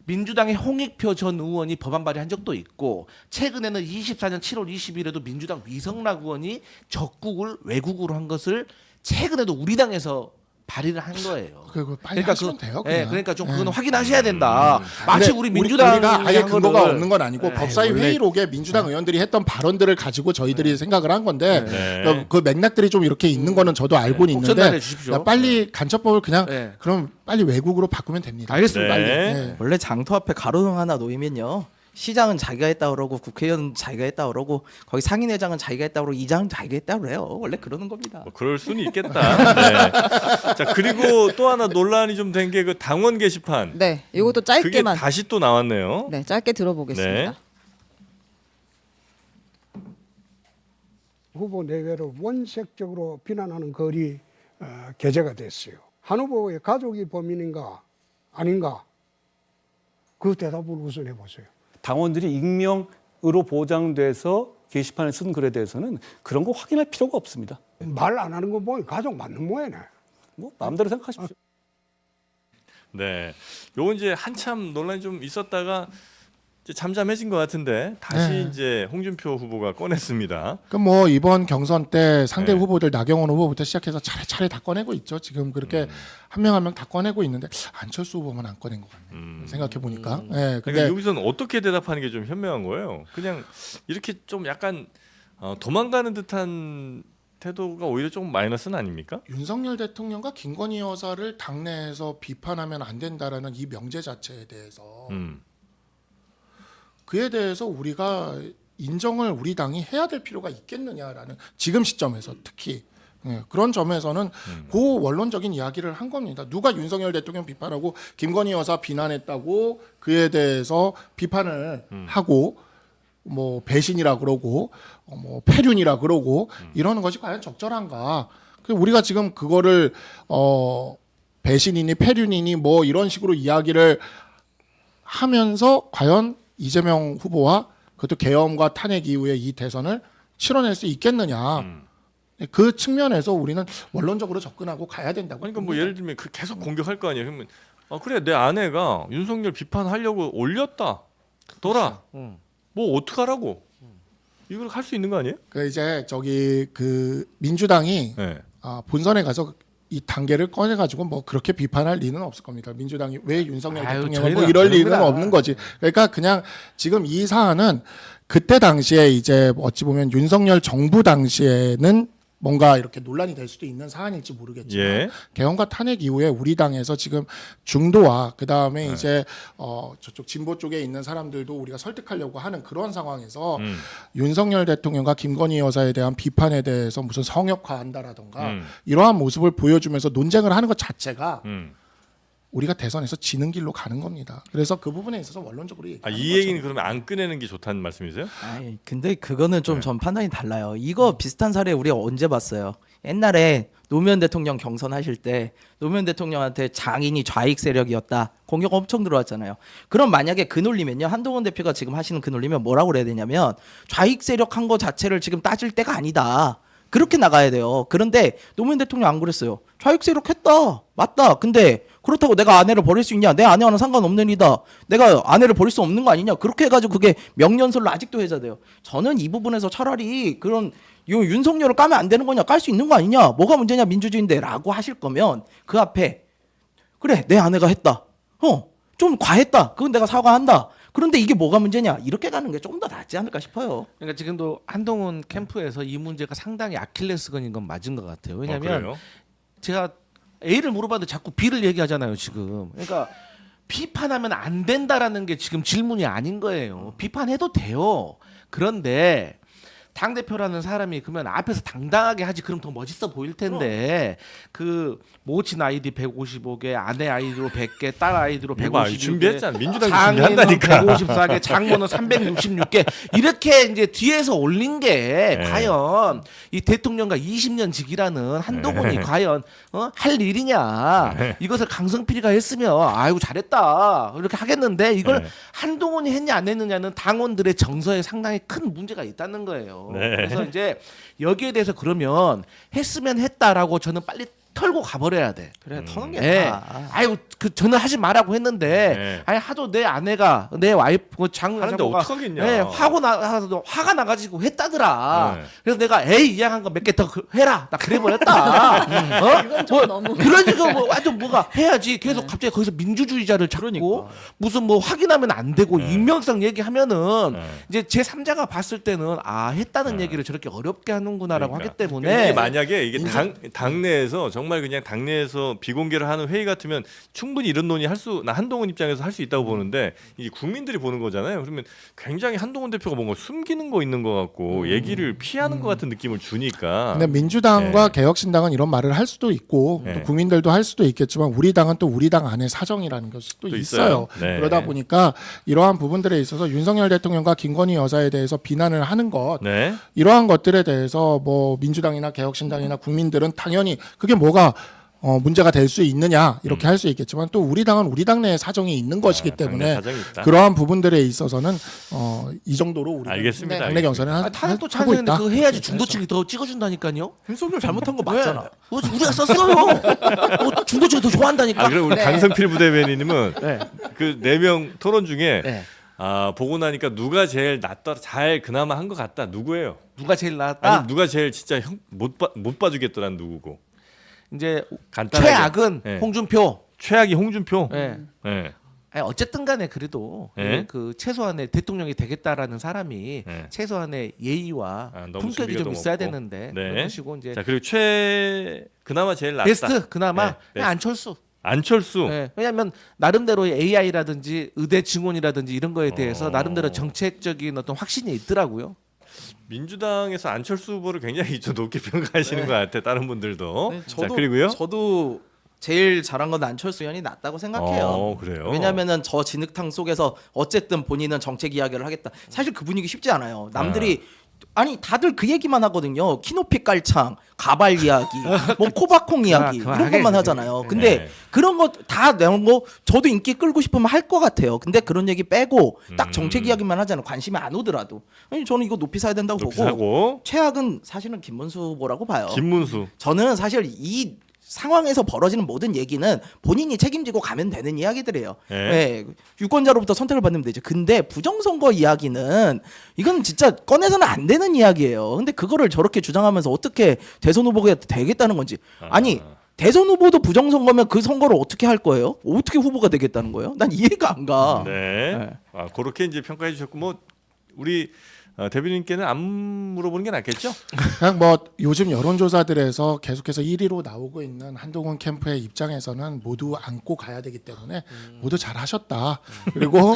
민주당의 홍익표 전 의원이 법안 발의한 적도 있고 최근에는 24년 7월 20일에도 민주당 위성락 의원이 적국을 외국으로 한 것을 최근에도 우리 당에서 발의를 한 거예요. 그거 빨리 하시면 돼요. 예, 그냥. 그러니까 좀 네. 그거는 확인하셔야 된다. 마치 근데 우리 민주당이 우리가 아예 한 근거가 거를- 없는 건 아니고 네. 법사위 원래- 회의록에 민주당 의원들이 했던 발언들을 가지고 저희들이 생각을 한 건데 네. 그 맥락들이 좀 이렇게 있는 거는 저도 알고는 꼭 있는데 전달해 주십시오. 빨리 간첩법을 그냥 네. 그럼 빨리 외국으로 바꾸면 됩니다. 알겠습니다. 빨리. 네. 네. 원래 장터 앞에 가로등 하나 놓이면요. 시장은 자기가 했다 그러고 국회의원 자기가 했다 그러고 거기 상인회장은 자기가 했다 그러고 이장은 자기가 했다 그래요. 원래 그러는 겁니다. 뭐 그럴 수는 있겠다. 네. 자 그리고 또 하나 논란이 좀 된 게 그 당원 게시판. 네, 이것도 그게 짧게만. 다시 또 나왔네요. 네, 짧게 들어보겠습니다. 네. 후보 4개를 원색적으로 비난하는 글이 게재가 됐어요. 한 후보의 가족이 범인인가 아닌가 그 대답을 우선 해보세요. 당원들이 익명으로 보장돼서 게시판에 쓴 글에 대해서는 그런 거 확인할 필요가 없습니다. 말 안 하는 거 보니 가족 맞는 모양이네. 뭐 마음대로 생각하십시오. 네, 요거 이제 한참 논란이 좀 있었다가 이제 잠잠해진 것 같은데 다시 네. 이제 홍준표 후보가 꺼냈습니다. 그럼 뭐 이번 경선 때 상대 네. 후보들 나경원 후보부터 시작해서 차례차례 다 꺼내고 있죠. 지금 그렇게 한 명 한 명 다 꺼내고 있는데 안철수 후보만 안 꺼낸 것 같네요. 생각해 보니까. 네, 그러니까 근데 여기서는 어떻게 대답하는 게 좀 현명한 거예요? 그냥 이렇게 좀 약간 도망가는 듯한 태도가 오히려 조금 마이너스는 아닙니까? 윤석열 대통령과 김건희 여사를 당내에서 비판하면 안 된다라는 이 명제 자체에 대해서 그에 대해서 우리가 인정을 우리 당이 해야 될 필요가 있겠느냐라는 지금 시점에서 특히 그런 점에서는 그 원론적인 이야기를 한 겁니다. 누가 윤석열 대통령 비판하고 김건희 여사 비난했다고 그에 대해서 비판을 하고 뭐 배신이라 그러고 뭐 폐륜이라 그러고 이러는 것이 과연 적절한가? 우리가 지금 그거를 배신이니 폐륜이니 뭐 이런 식으로 이야기를 하면서 과연 이재명 후보와 그것도 계엄과 탄핵 이후에 이 대선을 치러낼 수 있겠느냐? 그 측면에서 우리는 원론적으로 접근하고 가야 된다고. 그러니까 뭐 예를 들면 계속 공격할 거 아니에요. 그러면 그래 내 아내가 윤석열 비판하려고 올렸다. 더라. 뭐 어떡하라고? 이걸 할 수 있는 거 아니에요? 그 이제 저기 그 민주당이 네. 본선에 가서 이 단계를 꺼내 가지고 뭐 그렇게 비판할 리는 없을 겁니다. 민주당이 왜 윤석열 아유, 대통령을 뭐 저희는 이럴 안 리는 그럽니다. 없는 거지. 그러니까 그냥 지금 이 사안은 그때 당시에 이제 어찌 보면 윤석열 정부 당시에는 뭔가 이렇게 논란이 될 수도 있는 사안일지 모르겠지만 예. 개헌과 탄핵 이후에 우리 당에서 지금 중도와 그 다음에 이제 저쪽 진보 쪽에 있는 사람들도 우리가 설득하려고 하는 그런 상황에서 윤석열 대통령과 김건희 여사에 대한 비판에 대해서 무슨 성역화한다라던가 이러한 모습을 보여주면서 논쟁을 하는 것 자체가 우리가 대선에서 지는 길로 가는 겁니다. 그래서 그 부분에 있어서 원론적으로 얘기하는 이 거죠. 얘기는 그러면 안 꺼내는 게 좋다는 말씀이세요? 아이, 근데 그거는 좀 전 판단이 달라요. 이거 비슷한 사례 우리가 언제 봤어요? 옛날에 노무현 대통령 경선하실 때 노무현 대통령한테 장인이 좌익 세력이었다. 공격 엄청 들어왔잖아요. 그럼 만약에 그 논리면요. 한동훈 대표가 지금 하시는 그 논리면 뭐라고 그래야 되냐면 좌익 세력 한 거 자체를 지금 따질 때가 아니다. 그렇게 나가야 돼요. 그런데 노무현 대통령 안 그랬어요. 좌익 세력 했다. 맞다. 근데 그렇다고 내가 아내를 버릴 수 있냐? 내 아내와는 상관없는 일이다. 내가 아내를 버릴 수 없는 거 아니냐? 그렇게 해가지고 그게 명년설로 아직도 회자돼요. 저는 이 부분에서 차라리 그런 요 윤석열을 까면 안 되는 거냐? 깔 수 있는 거 아니냐? 뭐가 문제냐? 민주주의인데라고 하실 거면 그 앞에 그래 내 아내가 했다. 좀 과했다. 그건 내가 사과한다. 그런데 이게 뭐가 문제냐? 이렇게 가는 게 좀 더 낫지 않을까 싶어요. 그러니까 지금도 한동훈 캠프에서 이 문제가 상당히 아킬레스건인 건 맞은 것 같아요. 왜냐하면 그래요? 제가 A를 물어봤는데 자꾸 B를 얘기하잖아요 지금. 그러니까 비판하면 안 된다라는 게 지금 질문이 아닌 거예요. 비판해도 돼요. 그런데 당대표라는 사람이 그러면 앞에서 당당하게 하지 그럼 더 멋있어 보일 텐데 그 모친 아이디 155개 아내 아이디로 100개 딸 아이디로 이거 150개 준비했잖아. 민주당이 장인은 준비한다니까. 154개 장모는 366개 이렇게 이제 뒤에서 올린 게 네. 과연 이 대통령과 20년 직이라는 한동훈이 과연 할 일이냐 이것을 강성필이가 했으면 아이고 잘했다 이렇게 하겠는데 이걸 네. 한동훈이 했냐 안 했느냐는 당원들의 정서에 상당히 큰 문제가 있다는 거예요. 네. 그래서 이제 여기에 대해서 그러면 했으면 했다라고 저는 빨리 털고 가버려야 돼. 그래 터는 게 예. 나아. 아이고 저는 하지 말라고 했는데 네. 아니 하도 내 아내가 내 와이프 하는데 어떡하겠냐. 화가 나가지고 했다더라. 네. 그래서 내가 에이 이양한 거 몇 개 더 해라. 나 그래버렸다. 이건 좀 너무 그런 식으로 뭐 완전 뭐가 해야지. 계속 갑자기 거기서 민주주의자를 찾고 무슨 뭐 확인하면 안 되고 익명성 얘기하면은 이제 제 3자가 봤을 때는 했다는 얘기를 저렇게 어렵게 하는구나라고 그러니까. 하기 이게 때문에 만약에 이게 당내에서 정말 그냥 당내에서 비공개를 하는 회의 같으면 충분히 이런 논의 나 한동훈 입장에서 할 수 있다고 보는데 이게 국민들이 보는 거잖아요. 그러면 굉장히 한동훈 대표가 뭔가 숨기는 거 있는 것 같고 얘기를 피하는 것 같은 느낌을 주니까. 근데 민주당과 네. 개혁신당은 이런 말을 할 수도 있고 네. 또 국민들도 할 수도 있겠지만 우리 당은 또 우리 당 안에 사정이라는 것이 또 또 있어요. 네. 그러다 보니까 이러한 부분들에 있어서 윤석열 대통령과 김건희 여사에 대해서 비난을 하는 것 네. 이러한 것들에 대해서 뭐 민주당이나 개혁신당이나 국민들은 당연히 그게 뭐가 문제가 될 수 있느냐 이렇게 할 수 있겠지만 또 우리 당은 우리 당내에 사정이 있는 것이기 당내 때문에 사정이 있다. 그러한 부분들에 있어서는 이 정도로 우리 알겠습니다. 당내 알겠습니다. 경선을 타는 또 하고 찬성인데 있다. 그거 해야지 중도층이 더 찍어준다니까요. 윤석열 잘못한 거 맞잖아. 우리가 썼어요. 중도층이 더 좋아한다니까. 그럼 우리 네. 강성필 부대변인님은 네. 그 4명 토론 중에 네. 보고 나니까 누가 제일 잘 그나마 한 것 같다. 누구예요? 누가 제일 낫다? 아니 누가 제일 진짜 못 봐주겠더란 누구고? 이제 간단하게. 최악은 네. 홍준표. 최악이 홍준표. 예. 네. 아니, 어쨌든 간에 그래도 네. 그 최소한의 대통령이 되겠다라는 사람이 네. 최소한의 예의와 너무 품격이 수비가 좀 너무 있어야 없고. 되는데 네. 그러시고 이제 자 그리고 그나마 제일 낫다. 베스트 그나마 네, 그냥 안철수. 안철수. 네. 왜냐하면 나름대로의 AI라든지 의대 증원이라든지 이런 거에 대해서 나름대로 정책적인 어떤 확신이 있더라고요. 민주당에서 안철수 후보를 굉장히 좀 높게 평가하시는 것 같아. 다른 분들도. 네, 자 그리고요. 저도 제일 잘한 건 안철수 의원이 낫다고 생각해요. 그래요. 왜냐하면은 저 진흙탕 속에서 어쨌든 본인은 정책 이야기를 하겠다. 사실 그 분위기 쉽지 않아요. 남들이 아니 다들 그 얘기만 하거든요. 키높이 깔창, 가발 이야기, 뭐 코바콩 이야기 이런 그만하게 것만 해야지. 하잖아요. 근데 네. 그런 거 다 내는 거 저도 인기 끌고 싶으면 할 것 같아요. 근데 그런 얘기 빼고 딱 정책 이야기만 하잖아요. 관심이 안 오더라도. 아니, 저는 이거 높이 사야 된다고 높이 보고 사고 최악은 사실은 김문수 후보라고 봐요. 김문수. 저는 사실 이 상황에서 벌어지는 모든 얘기는 본인이 책임지고 가면 되는 이야기들이에요. 네. 네. 유권자로부터 선택을 받으면 되죠. 근데 부정선거 이야기는 이건 진짜 꺼내서는 안 되는 이야기예요. 근데 그거를 저렇게 주장하면서 어떻게 대선 후보가 되겠다는 건지. 아니 대선 후보도 부정선거면 그 선거를 어떻게 할 거예요? 어떻게 후보가 되겠다는 거예요? 난 이해가 안 가. 네. 네. 그렇게 이제 평가해 주셨고 뭐 우리 대변인께는 안 물어보는 게 낫겠죠? 그냥 뭐 요즘 여론조사들에서 계속해서 1위로 나오고 있는 한동훈 캠프의 입장에서는 모두 안고 가야 되기 때문에 모두 잘하셨다. 그리고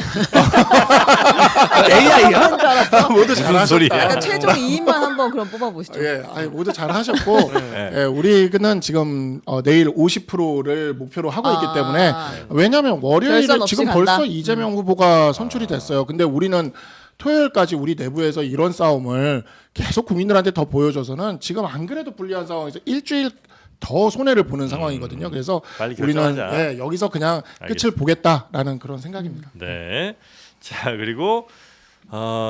AI야? 줄 알았어. 모두 무슨 잘하셨다. 소리야? 약간 최종 2인만 한번 그럼 뽑아보시죠. 예, 아니, 모두 잘하셨고 우리는 지금 내일 50%를 목표로 하고 있기 때문에 왜냐하면 월요일에 결선 없이 지금 간다? 벌써 이재명 후보가 선출이 됐어요. 근데 우리는 토요일까지 우리 내부에서 이런 싸움을 계속 국민들한테 더 보여줘서는 지금 안 그래도 불리한 상황에서 일주일 더 손해를 보는 상황이거든요. 그래서 빨리 우리는 결정하자. 여기서 그냥 끝을 알겠습니다. 보겠다라는 그런 생각입니다. 네. 자 그리고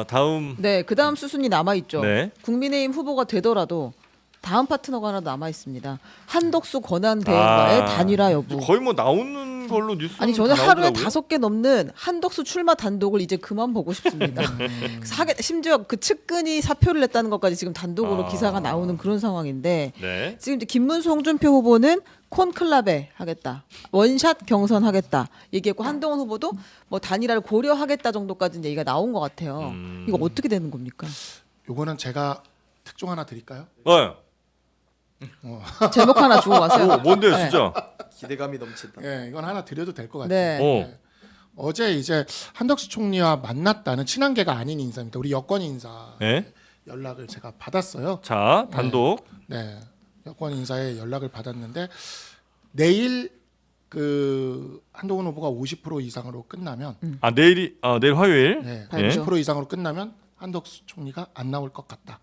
다음 네, 그다음 수순이 남아 있죠. 네. 국민의힘 후보가 되더라도 다음 파트너가 하나 남아 있습니다. 한덕수 권한 대행과의 단일화 여부. 거의 뭐 나오는 걸로 뉴스 아니 저는 하루에 5개 넘는 한덕수 출마 단독을 이제 그만 보고 싶습니다. 심지어 그 측근이 사표를 냈다는 것까지 지금 단독으로 기사가 나오는 그런 상황인데 네. 지금 이제 김문수 홍준표 후보는 콘클라베 하겠다, 원샷 경선하겠다 얘기했고 한동훈 후보도 뭐 단일화를 고려하겠다 정도까지 얘기가 나온 것 같아요. 이거 어떻게 되는 겁니까? 요거는 제가 특종 하나 드릴까요? 제목 하나 주고 가세요. 뭔데요, 네. 진짜? 기대감이 넘친다. 예, 이건 하나 드려도 될 것 같아요. 네. 어제 이제 한덕수 총리와 만났다는 친한계가 아닌 인사입니다. 우리 여권 인사 네. 연락을 제가 받았어요. 자 단독. 네, 여권 인사에 연락을 받았는데 내일 그 한동훈 후보가 50% 이상으로 끝나면, 내일 화요일. 네, 발표. 50% 이상으로 끝나면 한덕수 총리가 안 나올 것 같다.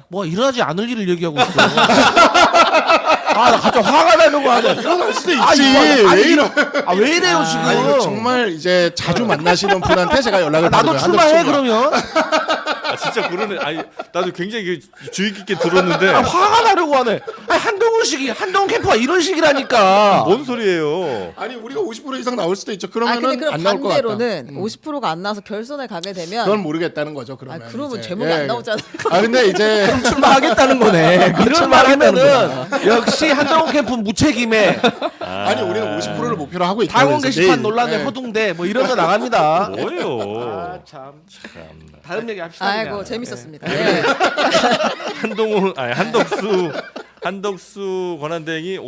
뭐 일어나지 않을 일을 얘기하고 있어. 나 갑자기 화가 나는 거야. 일어날 수도 있지. 왜 왜 이러? 왜 이래요 지금? 아니, 이거 정말 이제 자주 만나시는 분한테 제가 연락을 나도 받은 거예요. 출마해 한덕수 총리가. 그러면. 진짜 그러네. 아니 나도 굉장히 주의 깊게 들었는데 화가 나려고 하네. 한동훈 캠프가 이런 식이라니까. 뭔 소리예요? 아니 우리가 50% 이상 나올 수도 있죠. 아 근데 그러면은 그럼 안 나올 것 같다. 반대로는 50%가 안 나와서 결선에 가게 되면 그건 모르겠다는 거죠. 그러면. 그러면 이제. 제목이 안 나오잖아요. 아 근데 이제 출마하겠다는 거네. 이런 말 하면은 역시 한동훈 캠프 무책임해. 아니 우리는 50%를 목표로 하고 있다. 당원 게시판 논란에 허둥대 뭐 이런 거 나갑니다. 뭐예요? 참. 참나. 다음 얘기 합시다. 아이고 그냥. 재밌었습니다. 한동훈 한덕수 한덕수 권한대행이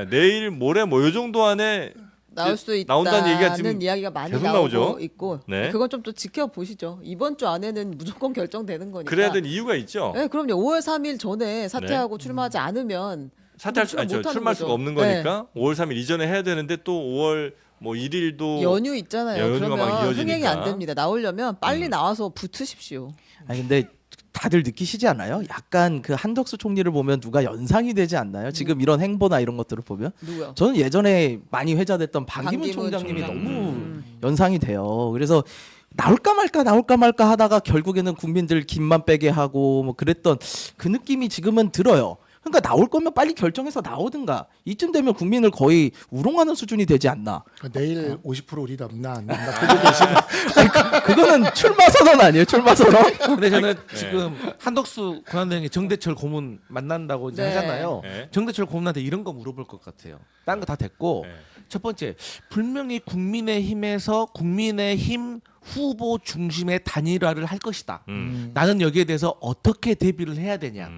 내일 모레 뭐 요 정도 안에 나올 수 나온다는 얘기가 있다는 지금 이야기가 많이 계속 나오고 나오죠. 있고 네. 그건 좀 또 지켜보시죠. 이번 주 안에는 무조건 결정되는 거니까. 그래야 되는 이유가 있죠. 네, 그럼요. 5월 3일 전에 사퇴하고 출마하지 않으면 사퇴할 출마할 수가 없는 거니까 네. 5월 3일 이전에 해야 되는데 또 5월 뭐 1일도 연휴 있잖아요. 연휴가 막 그러면 이어지니까. 흥행이 안 됩니다. 나오려면 빨리 나와서 붙으십시오. 아니 근데 다들 느끼시지 않아요? 약간 그 한덕수 총리를 보면 누가 연상이 되지 않나요? 지금 이런 행보나 이런 것들을 보면 누구요? 저는 예전에 많이 회자됐던 반기문 반기문 총장님이 총장. 너무 연상이 돼요. 그래서 나올까 말까 하다가 결국에는 국민들 김만 빼게 하고 뭐 그랬던 그 느낌이 지금은 들어요. 그러니까 나올 거면 빨리 결정해서 나오든가. 이쯤 되면 국민을 거의 우롱하는 수준이 되지 않나. 내일 50% 우리 남나 안 남나 보고 계시는 그거는 출마 선언 아니에요? 출마 선언? 근데 저는 지금 한덕수 권한대행이 정대철 고문 만난다고 이제 네. 하잖아요. 네. 정대철 고문한테 이런 거 물어볼 것 같아요. 딴 거 다 됐고 네. 첫 번째 분명히 국민의힘에서 국민의힘 후보 중심의 단일화를 할 것이다. 나는 여기에 대해서 어떻게 대비를 해야 되냐.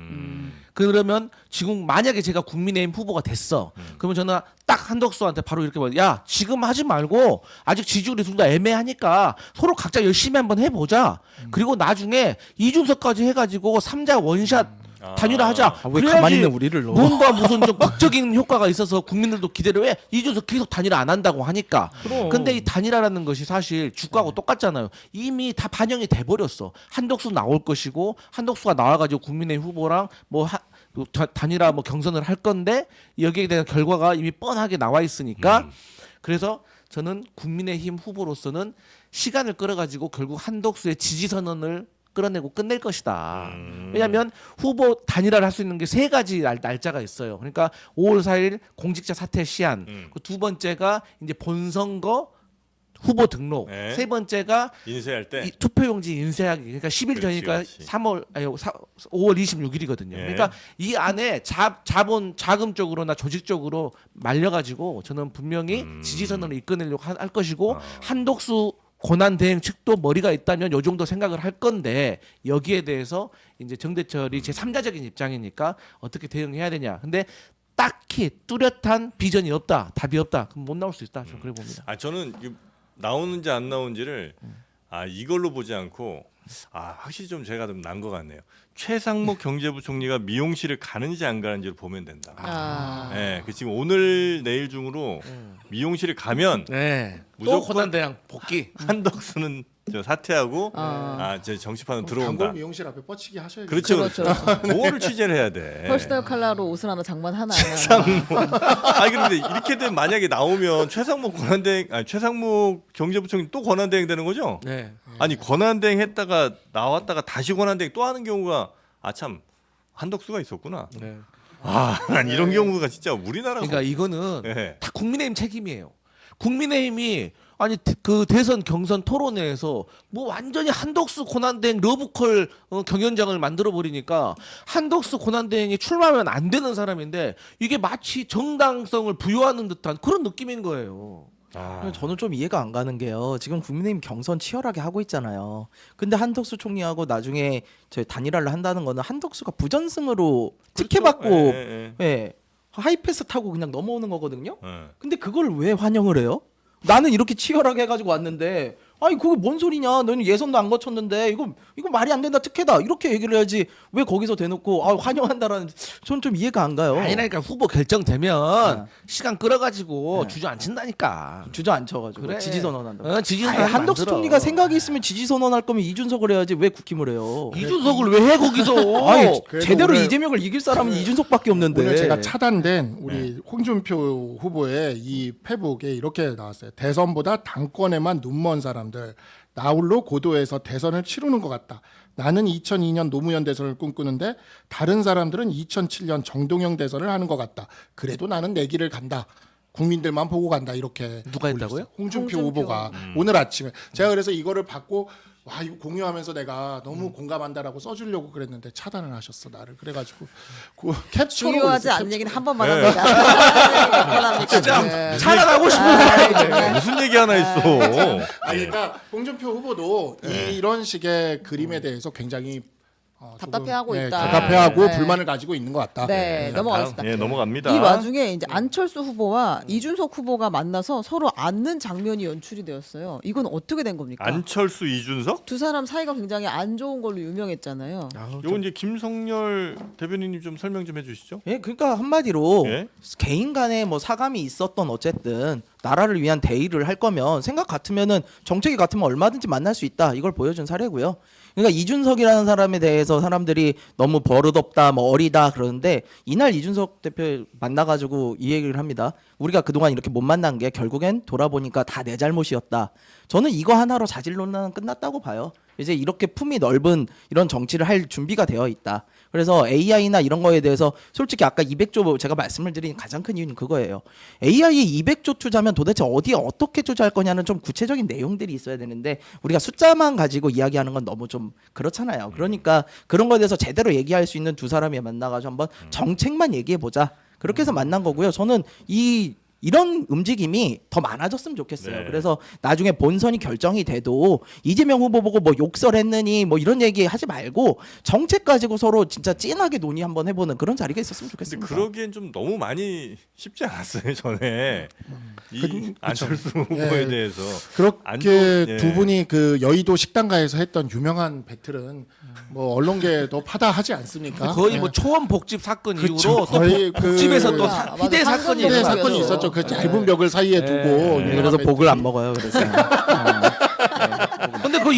그러면 지금 만약에 제가 국민의힘 후보가 됐어. 그러면 저는 딱 한덕수한테 바로 이렇게 말해요. 야 지금 하지 말고 아직 지지율이 둘 다 애매하니까 서로 각자 열심히 한번 해보자. 그리고 나중에 이준석까지 해가지고 3자 원샷 단일화하자. 아, 왜 가만히 있는 우리를 넣어? 뭔가 무슨 좀 극적인 효과가 있어서 국민들도 기대를 해. 이준석 계속 단일화 안 한다고 하니까. 근데 이 단일화라는 것이 사실 주가하고 똑같잖아요. 이미 다 반영이 돼 버렸어. 한덕수 나올 것이고 한덕수가 나와가지고 국민의힘 후보랑 뭐 단일화 뭐 경선을 할 건데 여기에 대한 결과가 이미 뻔하게 나와 있으니까 그래서 저는 국민의힘 후보로서는 시간을 끌어가지고 결국 한덕수의 지지 선언을 끌어내고 끝낼 것이다. 왜냐하면 후보 단일화를 할 수 있는 게 세 가지 날짜가 있어요. 그러니까 5월 4일 공직자 사퇴 시한, 그 두 번째가 이제 본선거 후보 등록, 네. 세 번째가 인쇄할 때 이 투표용지 인쇄하기. 그러니까 10일 전이니까 그렇지. 5월 26일이거든요. 네. 그러니까 이 안에 자금적으로나 조직적으로 말려가지고 저는 분명히 지지 선언을 이끌어내려고 할 것이고 한덕수 권한대행 측도 머리가 있다면 요 정도 생각을 할 건데 여기에 대해서 이제 정대철이 제 3자적인 입장이니까 어떻게 대응해야 되냐. 근데 딱히 뚜렷한 비전이 없다, 답이 없다. 그럼 못 나올 수 있다. 저는 그래 봅니다. 저는 나오는지 안 나오는지를 이걸로 보지 않고 확실히 좀 제가 좀 난 것 같네요. 최상목 경제부총리가 미용실을 가는지 안 가는지를 보면 된다. 네, 그 지금 오늘 내일 중으로 미용실을 가면 네. 무조건 또 권한대행 복귀. 한덕수는 사퇴하고 제 정치판으로 들어온다. 단골 미용실 앞에 뻗치기 하셔야죠. 그렇죠, 그렇죠. 뭐를 취재를 해야 돼? 퍼스널 컬러로 옷을 하나 장만 하나. 그런데 이렇게 되면 만약에 나오면 최상목 경제부총리 또 권한대행 되는 거죠? 네. 아니 권한대행 했다가 나왔다가 다시 권한대행 또 하는 경우가 참 한덕수가 있었구나. 네. 난 이런 경우가 진짜 우리나라. 그러니까 이거는 네. 다 국민의힘 책임이에요. 국민의힘이 그 대선 경선 토론회에서 뭐 완전히 한덕수 권한대행 러브콜 경연장을 만들어 버리니까 한덕수 권한대행이 출마하면 안 되는 사람인데 이게 마치 정당성을 부여하는 듯한 그런 느낌인 거예요. 저는 좀 이해가 안 가는 게요. 지금 국민의힘 경선 치열하게 하고 있잖아요. 근데 한덕수 총리하고 나중에 저희 단일화를 한다는 거는 한덕수가 부전승으로 특혜 받고 예, 하이패스 타고 그냥 넘어오는 거거든요. 근데 그걸 왜 환영을 해요? 나는 이렇게 치열하게 해가지고 왔는데 아니 그게 뭔 소리냐? 너는 예선도 안 거쳤는데 이거 말이 안 된다 특혜다 이렇게 얘기를 해야지 왜 거기서 대놓고 환영한다라는 저는 좀 이해가 안 가요. 아니라니까 후보 결정되면 시간 끌어가지고 네. 주저앉힌다니까. 주저앉혀가지고 그래. 지지 선언한다. 지지 아니, 선언 한덕수 만들어. 총리가 생각이 있으면 지지 선언할 거면 이준석을 해야지 왜 국힘을 해요? 이준석을 왜 해 거기서? 아니 그래도 제대로 오늘- 이재명을 이길 사람은 이준석밖에 없는데. 오늘 제가 차단된 우리 홍준표 후보의 이 페북에 이렇게 나왔어요. 대선보다 당권에만 눈먼 사람들 나홀로 고도에서 대선을 치르는 것 같다. 나는 2002년 노무현 대선을 꿈꾸는데 다른 사람들은 2007년 정동영 대선을 하는 것 같다. 그래도 나는 내 길을 간다. 국민들만 보고 간다. 이렇게 누가 올렸어요. 했다고요? 홍준표 홍준표. 후보가 오늘 아침에 제가 그래서 이거를 받고 와 이거 공유하면서 내가 너무 공감한다라고 써주려고 그랬는데 차단을 하셨어 나를. 그래가지고 그 캡처로 중요하지 올렸어요. 않은 얘기는 한 번만 네. 합니다. 진짜 차단하고 싶은데. 무슨 얘기 하나 있어? 그러니까 홍준표 후보도 이런 식의 그림에 대해서 굉장히 답답해하고 조금, 있다. 답답해하고 네. 불만을 가지고 있는 것 같다. 네, 넘어가겠습니다. 예, 넘어갑니다. 이 와중에 이제 안철수 후보와 이준석 후보가 만나서 서로 앉는 장면이 연출이 되었어요. 이건 어떻게 된 겁니까? 안철수, 이준석? 두 사람 사이가 굉장히 안 좋은 걸로 유명했잖아요. 이건 이제 김성렬 대변인님 좀 설명 좀 해주시죠. 예, 그러니까 한마디로 예? 개인 간에 뭐 사감이 있었던 어쨌든 나라를 위한 대의를 할 거면 생각 같으면은 정책이 같으면 얼마든지 만날 수 있다. 이걸 보여준 사례고요. 그러니까 이준석이라는 사람에 대해서 사람들이 너무 버릇없다, 뭐 어리다 그러는데 이날 이준석 대표 만나가지고 이 얘기를 합니다. 우리가 그동안 이렇게 못 만난 게 결국엔 돌아보니까 다 내 잘못이었다. 저는 이거 하나로 자질 논란은 끝났다고 봐요. 이제 이렇게 품이 넓은 이런 정치를 할 준비가 되어 있다. 그래서 AI나 이런 거에 대해서 솔직히 아까 200조 제가 말씀을 드린 가장 큰 이유는 그거예요. AI에 200조 투자면 도대체 어디에 어떻게 투자할 거냐는 좀 구체적인 내용들이 있어야 되는데 우리가 숫자만 가지고 이야기하는 건 너무 좀 그렇잖아요. 그러니까 그런 거에 대해서 제대로 얘기할 수 있는 두 사람이 만나가지고 한번 정책만 얘기해 보자. 그렇게 해서 만난 거고요. 저는 이런 움직임이 더 많아졌으면 좋겠어요. 네. 그래서 나중에 본선이 결정이 돼도 이재명 후보 보고 뭐 욕설했느니 뭐 이런 얘기 하지 말고 정책 가지고 서로 진짜 찐하게 논의 한번 해보는 그런 자리가 있었으면 근데 좋겠습니다. 그러기엔 좀 너무 많이 쉽지 않았어요 전에 이 안철수 후보에 예. 대해서 그렇게 안 좋은- 예. 두 분이 그 여의도 식당가에서 했던 유명한 배틀은 뭐 언론계도 파다하지 않습니까? 거의 예. 뭐 초원 복집 사건 그쵸. 이후로 또 거의 복집에서 그- 또 맞아. 희대 사건이 네, 일어나죠. 사건이 있었죠. 그 짧은 벽을 사이에 두고 유명한 그래서 배틀이. 복을 안 먹어요. 그래서 근데 그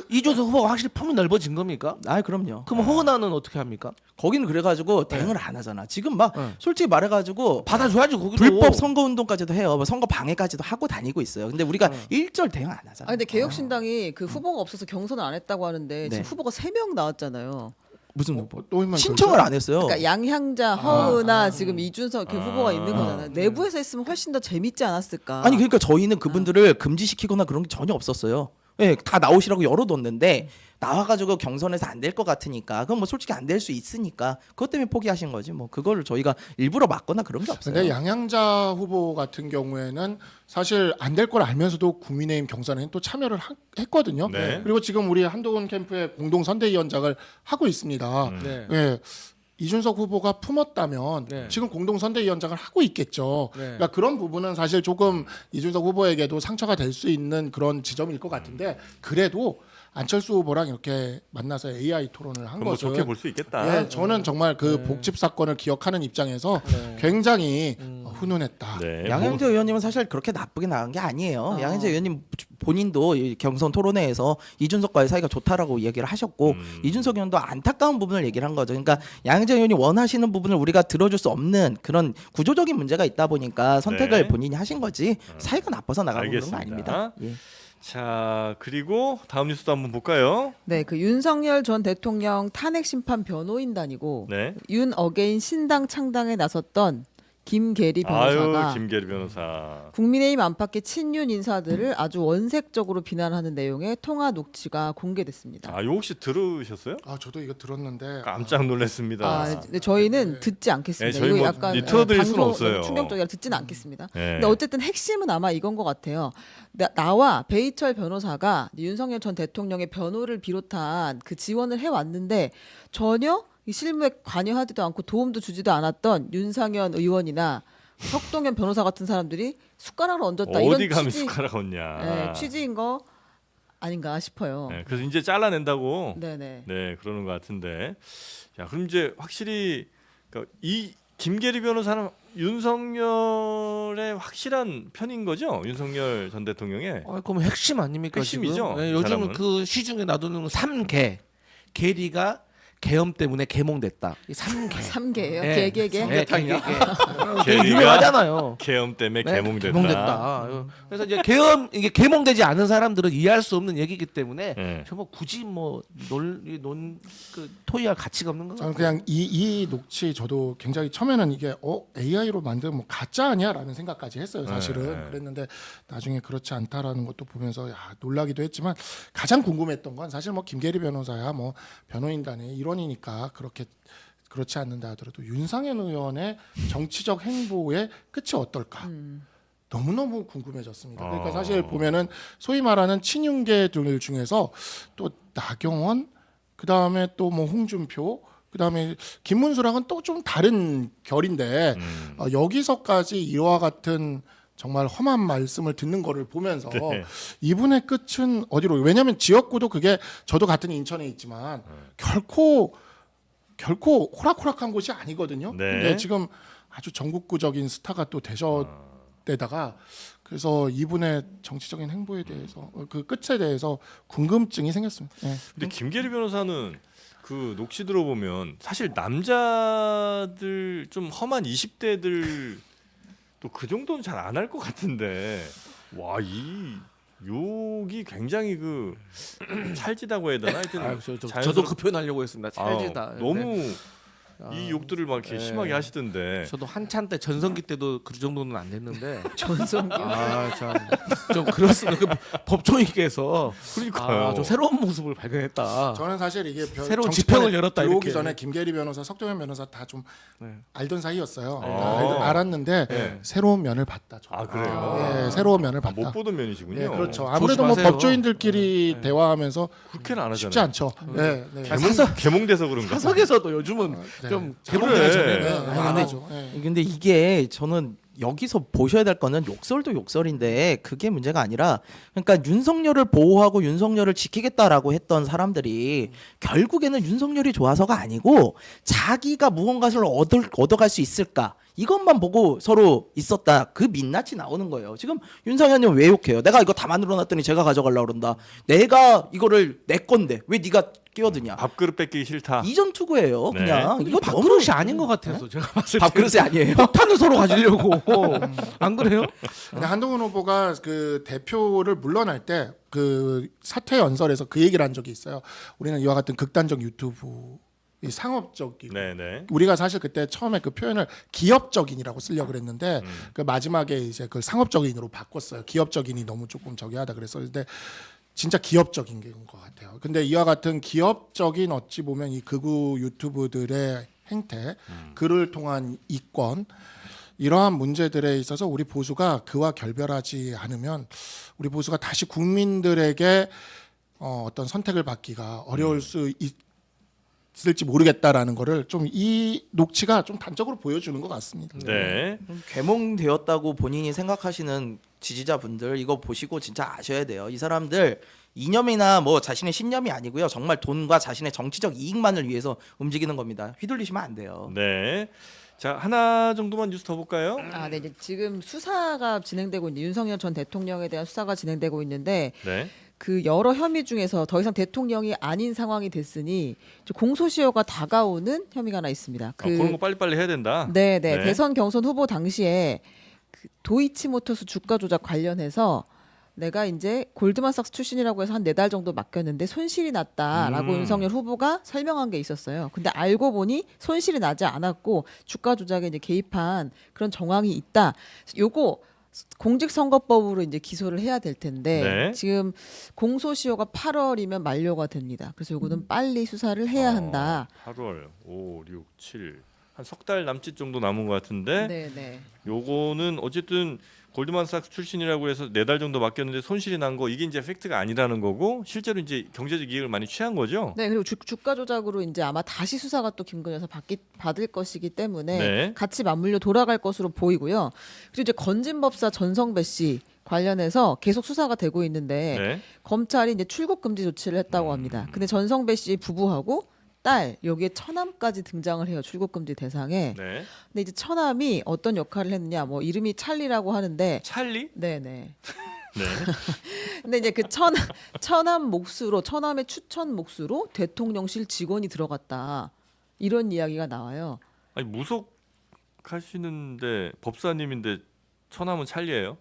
이준석 후보가 확실히 품이 넓어진 겁니까? 아 그럼요. 그럼 허은아는 어떻게 합니까? 거기는 그래가지고 대응을 안 하잖아. 지금 막 솔직히 말해가지고 받아줘야지 거기도. 불법 선거 운동까지도 해요. 뭐 선거 방해까지도 하고 다니고 있어요. 근데 우리가 일절 대응 안 하잖아. 아 근데 개혁신당이 그 후보가 없어서 경선을 안 했다고 하는데 네. 지금 후보가 3명 나왔잖아요. 무슨 후보? 또 한번 신청을 안 했어요. 그러니까 양향자, 허은아, 지금 이준석 이렇게 후보가 있는 거잖아요. 내부에서 했으면 훨씬 더 재밌지 않았을까? 아니 그러니까 저희는 그분들을 금지시키거나 그런 게 전혀 없었어요. 예, 다 나오시라고 열어뒀는데 나와가지고 경선에서 안 될 것 같으니까 그건 뭐 솔직히 안 될 수 있으니까 그것 때문에 포기하신 거지 뭐 그거를 저희가 일부러 막거나 그런 게 없어요. 근데 양양자 후보 같은 경우에는 사실 안 될 걸 알면서도 국민의힘 경선에 또 참여를 했거든요. 네. 그리고 지금 우리 한동훈 캠프의 공동 선대위원장을 하고 있습니다. 네. 예. 이준석 후보가 품었다면 네. 지금 공동 선대위원장을 하고 있겠죠. 네. 그러니까 그런 부분은 사실 조금 이준석 후보에게도 상처가 될 수 있는 그런 지점일 것 같은데 그래도 안철수 후보랑 이렇게 만나서 AI 토론을 한 그건 뭐 것은 좋게 볼 수 있겠다. 예, 저는 정말 그 복집 사건을 기억하는 입장에서 굉장히 훈훈했다. 네. 양현재 의원님은 사실 그렇게 나쁘게 나간 게 아니에요. 양현재 의원님 본인도 이 경선 토론회에서 이준석과의 사이가 좋다라고 이야기를 하셨고 이준석 의원도 안타까운 부분을 얘기를 한 거죠. 그러니까 양현재 의원이 원하시는 부분을 우리가 들어줄 수 없는 그런 구조적인 문제가 있다 보니까 선택을 네. 본인이 하신 거지 사이가 나빠서 나가고 그런 거 알겠습니다. 아닙니다. 예. 자 그리고 다음 뉴스도 한번 볼까요? 네, 그 윤석열 전 대통령 탄핵 심판 변호인단이고 네. 윤 어게인 신당 창당에 나섰던 김계리 변호사가 아유 김계리 변호사. 국민의힘 안팎의 친윤 인사들을 아주 원색적으로 비난하는 내용의 통화 녹취가 공개됐습니다. 아, 이거 혹시 들으셨어요? 아 저도 이거 들었는데 깜짝 놀랐습니다. 아, 근데 저희는 듣지 않겠습니다. 네, 저희 이거 뭐 약간 틀어드릴 수는 방송 없어요. 충격적이라 듣지는 않겠습니다. 네. 근데 어쨌든 핵심은 아마 이건 것 같아요. 나와 배희철 변호사가 윤석열 전 대통령의 변호를 비롯한 그 지원을 해왔는데 전혀 이 실무에 관여하지도 않고 도움도 주지도 않았던 윤상현 의원이나 석동현 변호사 같은 사람들이 숟가락을 얹었다 어디 이런 가면 취지, 숟가락 얹냐. 네, 취지인 거 아닌가 싶어요. 네, 그래서 이제 잘라낸다고. 네네. 네, 그러는 것 같은데. 자, 그럼 이제 확실히 그러니까 이 김계리 변호사는 윤석열의 확실한 편인 거죠? 윤석열 전 대통령의. 그럼 핵심 아닙니까? 핵심이죠, 지금? 네, 이 요즘 사람은. 그 시중에 놔두는 3개 계리가 계엄 때문에 개몽됐다. 이 3개. 3개예요. 네. 개개개. 네, 개개. 계리가 유명하잖아요. 계엄 때문에 네, 개몽됐다. 개몽됐다. 그래서 이제 이게 개몽되지 않은 사람들은 이해할 수 없는 얘기이기 때문에 네. 저뭐 굳이 토의할 가치가 없는 거 저는 같아요. 그냥 이 녹취 저도 굉장히 처음에는 이게 AI로 만든 뭐 가짜 아니야라는 생각까지 했어요 사실은. 네. 그랬는데 나중에 그렇지 않다라는 것도 보면서 야, 놀라기도 했지만 가장 궁금했던 건 사실 뭐 김계리 변호사야 뭐 변호인단의 일원이니까 그렇지 않는다 하더라도 윤상현 의원의 정치적 행보의 끝이 어떨까 너무너무 궁금해졌습니다. 그러니까 사실 보면은 소위 말하는 친윤계들 중에서 또 나경원 그다음에 또 뭐 홍준표, 그다음에 김문수랑은 또 좀 다른 결인데 여기서까지 이와 같은 정말 험한 말씀을 듣는 거를 보면서 네. 이분의 끝은 어디로? 왜냐하면 지역구도 그게 저도 같은 인천에 있지만 결코 호락호락한 곳이 아니거든요. 네. 근데 지금 아주 전국구적인 스타가 또 되셨대다가 그래서 이분의 정치적인 행보에 대해서 그 끝에 대해서 궁금증이 생겼습니다. 네. 근데 김계리 변호사는 그 녹취 들어보면 사실 남자들 좀 험한 20대들 또 그 정도는 잘 안 할 것 같은데 와 이 욕이 굉장히 그 찰지다고 해야 되나? 하여튼 저도 그 표현 하려고 했습니다. 찰지다. 너무 이 욕들을 막 이렇게 심하게 하시던데. 저도 한참 때 전성기 때도 그 정도는 안 됐는데 전성기. 좀 그렇습니다. 그 법조인께서 그러니까요. 좀 새로운 모습을 발견했다. 저는 사실 이게 새로운 정치권에 지평을 열었다, 들어오기 이렇게. 전에 김계리 변호사, 석동현 변호사 다 좀 네. 알던 사이였어요. 아. 알았는데 네. 새로운 면을 봤다. 저는. 아 그래요? 예, 새로운 면을 아, 봤다. 못 보던 면이시군요. 예, 그렇죠. 아무래도 뭐 조심하세요. 법조인들끼리 대화하면서 그렇게는 안 쉽지 하잖아요. 않죠. 네, 네. 개몽돼서 그런가? 사석에서도 요즘은 네. 좀 그래. 개봉되기 네, 전에는 안 하죠. 네. 근데 이게 저는 여기서 보셔야 될 거는 욕설도 욕설인데 그게 문제가 아니라 그러니까 윤석열을 보호하고 윤석열을 지키겠다라고 했던 사람들이 결국에는 윤석열이 좋아서가 아니고 자기가 무언가를 얻어갈 수 있을까 이것만 보고 서로 있었다. 그 민낯이 나오는 거예요. 지금 윤상현님 왜 욕해요? 내가 이거 다 만들어놨더니 제가 가져가려고 그런다. 내가 이거를 내 건데 왜 네가 끼어드냐. 밥그릇 뺏기기 싫다. 이전 투구예요. 네. 그냥 이거 이거 너무 밥그릇이 아닌 것 같아서 제가 봤을 때 밥그릇이 아니에요. 폭탄을 서로 가지려고 안 그래요? 근데 한동훈 후보가 그 대표를 물러날 때 그 사퇴 연설에서 그 얘기를 한 적이 있어요. 우리는 이와 같은 극단적 유튜브 이 상업적이고 네네. 우리가 사실 그때 처음에 그 표현을 기업적인이라고 쓰려고 그랬는데 그 마지막에 이제 그 상업적인으로 바꿨어요. 기업적인이 너무 조금 저기 하다 그래서 근데 진짜 기업적인 것 같아요. 근데 이와 같은 기업적인 어찌 보면 이 극우 유튜브들의 행태, 그를 통한 이권 이러한 문제들에 있어서 우리 보수가 그와 결별하지 않으면 우리 보수가 다시 국민들에게 어떤 선택을 받기가 어려울 수 있을지 모르겠다라는 거를 좀 이 녹취가 좀 단적으로 보여주는 것 같습니다. 네. 개몽되었다고 본인이 생각하시는 지지자분들 이거 보시고 진짜 아셔야 돼요. 이 사람들 이념이나 뭐 자신의 신념이 아니고요. 정말 돈과 자신의 정치적 이익만을 위해서 움직이는 겁니다. 휘둘리시면 안 돼요. 네. 자 하나 정도만 뉴스 더 볼까요? 아, 네. 이제 지금 수사가 진행되고 있는 윤석열 전 대통령에 대한 수사가 진행되고 있는데 네. 그 여러 혐의 중에서 더 이상 대통령이 아닌 상황이 됐으니 이제 공소시효가 다가오는 혐의가 하나 있습니다. 그런 거 빨리빨리 해야 된다. 네. 네. 대선 경선 후보 당시에 그 도이치모터스 주가 조작 관련해서 내가 이제 골드만삭스 출신이라고 해서 한 4달 정도 맡겼는데 손실이 났다라고 윤석열 후보가 설명한 게 있었어요. 근데 알고 보니 손실이 나지 않았고 주가 조작에 이제 개입한 그런 정황이 있다. 요거 공직선거법으로 이제 기소를 해야 될 텐데 네. 지금 공소시효가 8월이면 만료가 됩니다. 그래서 요거는 빨리 수사를 해야 한다. 8월 5, 6, 7 한 석 달 남짓 정도 남은 것 같은데 네. 요거는 어쨌든 골드만삭스 출신이라고 해서 4달 정도 맡겼는데 손실이 난 거 이게 이제 팩트가 아니라는 거고 실제로 이제 경제적 이익을 많이 취한 거죠. 네, 그리고 주가 조작으로 이제 아마 다시 수사가 또 김건희 여사 받을 것이기 때문에 네. 같이 맞물려 돌아갈 것으로 보이고요. 그리고 이제 건진법사 전성배 씨 관련해서 계속 수사가 되고 있는데 네. 검찰이 이제 출국 금지 조치를 했다고 합니다. 근데 전성배 씨 부부하고 딸 여기에 처남까지 등장을 해요. 출국 금지 대상에. 네. 근데 이제 처남이 어떤 역할을 했느냐? 뭐 이름이 찰리라고 하는데 찰리? 네네. 네. 근데 이제 그 처남 몫으로 처남의 추천 몫으로 대통령실 직원이 들어갔다 이런 이야기가 나와요. 아니 무속하시는데 법사님인데 처남은 찰리예요?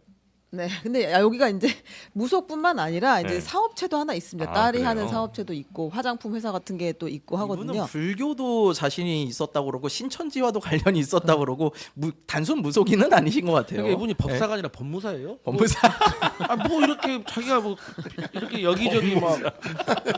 네, 근데 여기가 이제 무속뿐만 아니라 이제 네. 사업체도 하나 있습니다. 아, 딸이 그래요? 하는 사업체도 있고 화장품 회사 같은 게 또 있고 하거든요. 이분은 불교도 자신이 있었다고 그러고 신천지와도 관련이 있었다고 그러고 단순 무속인은 아니신 것 같아요. 그러니까 이분이 법사가 아니라 법무사예요? 법무사. 뭐 이렇게 자기가 뭐 이렇게 여기저기 막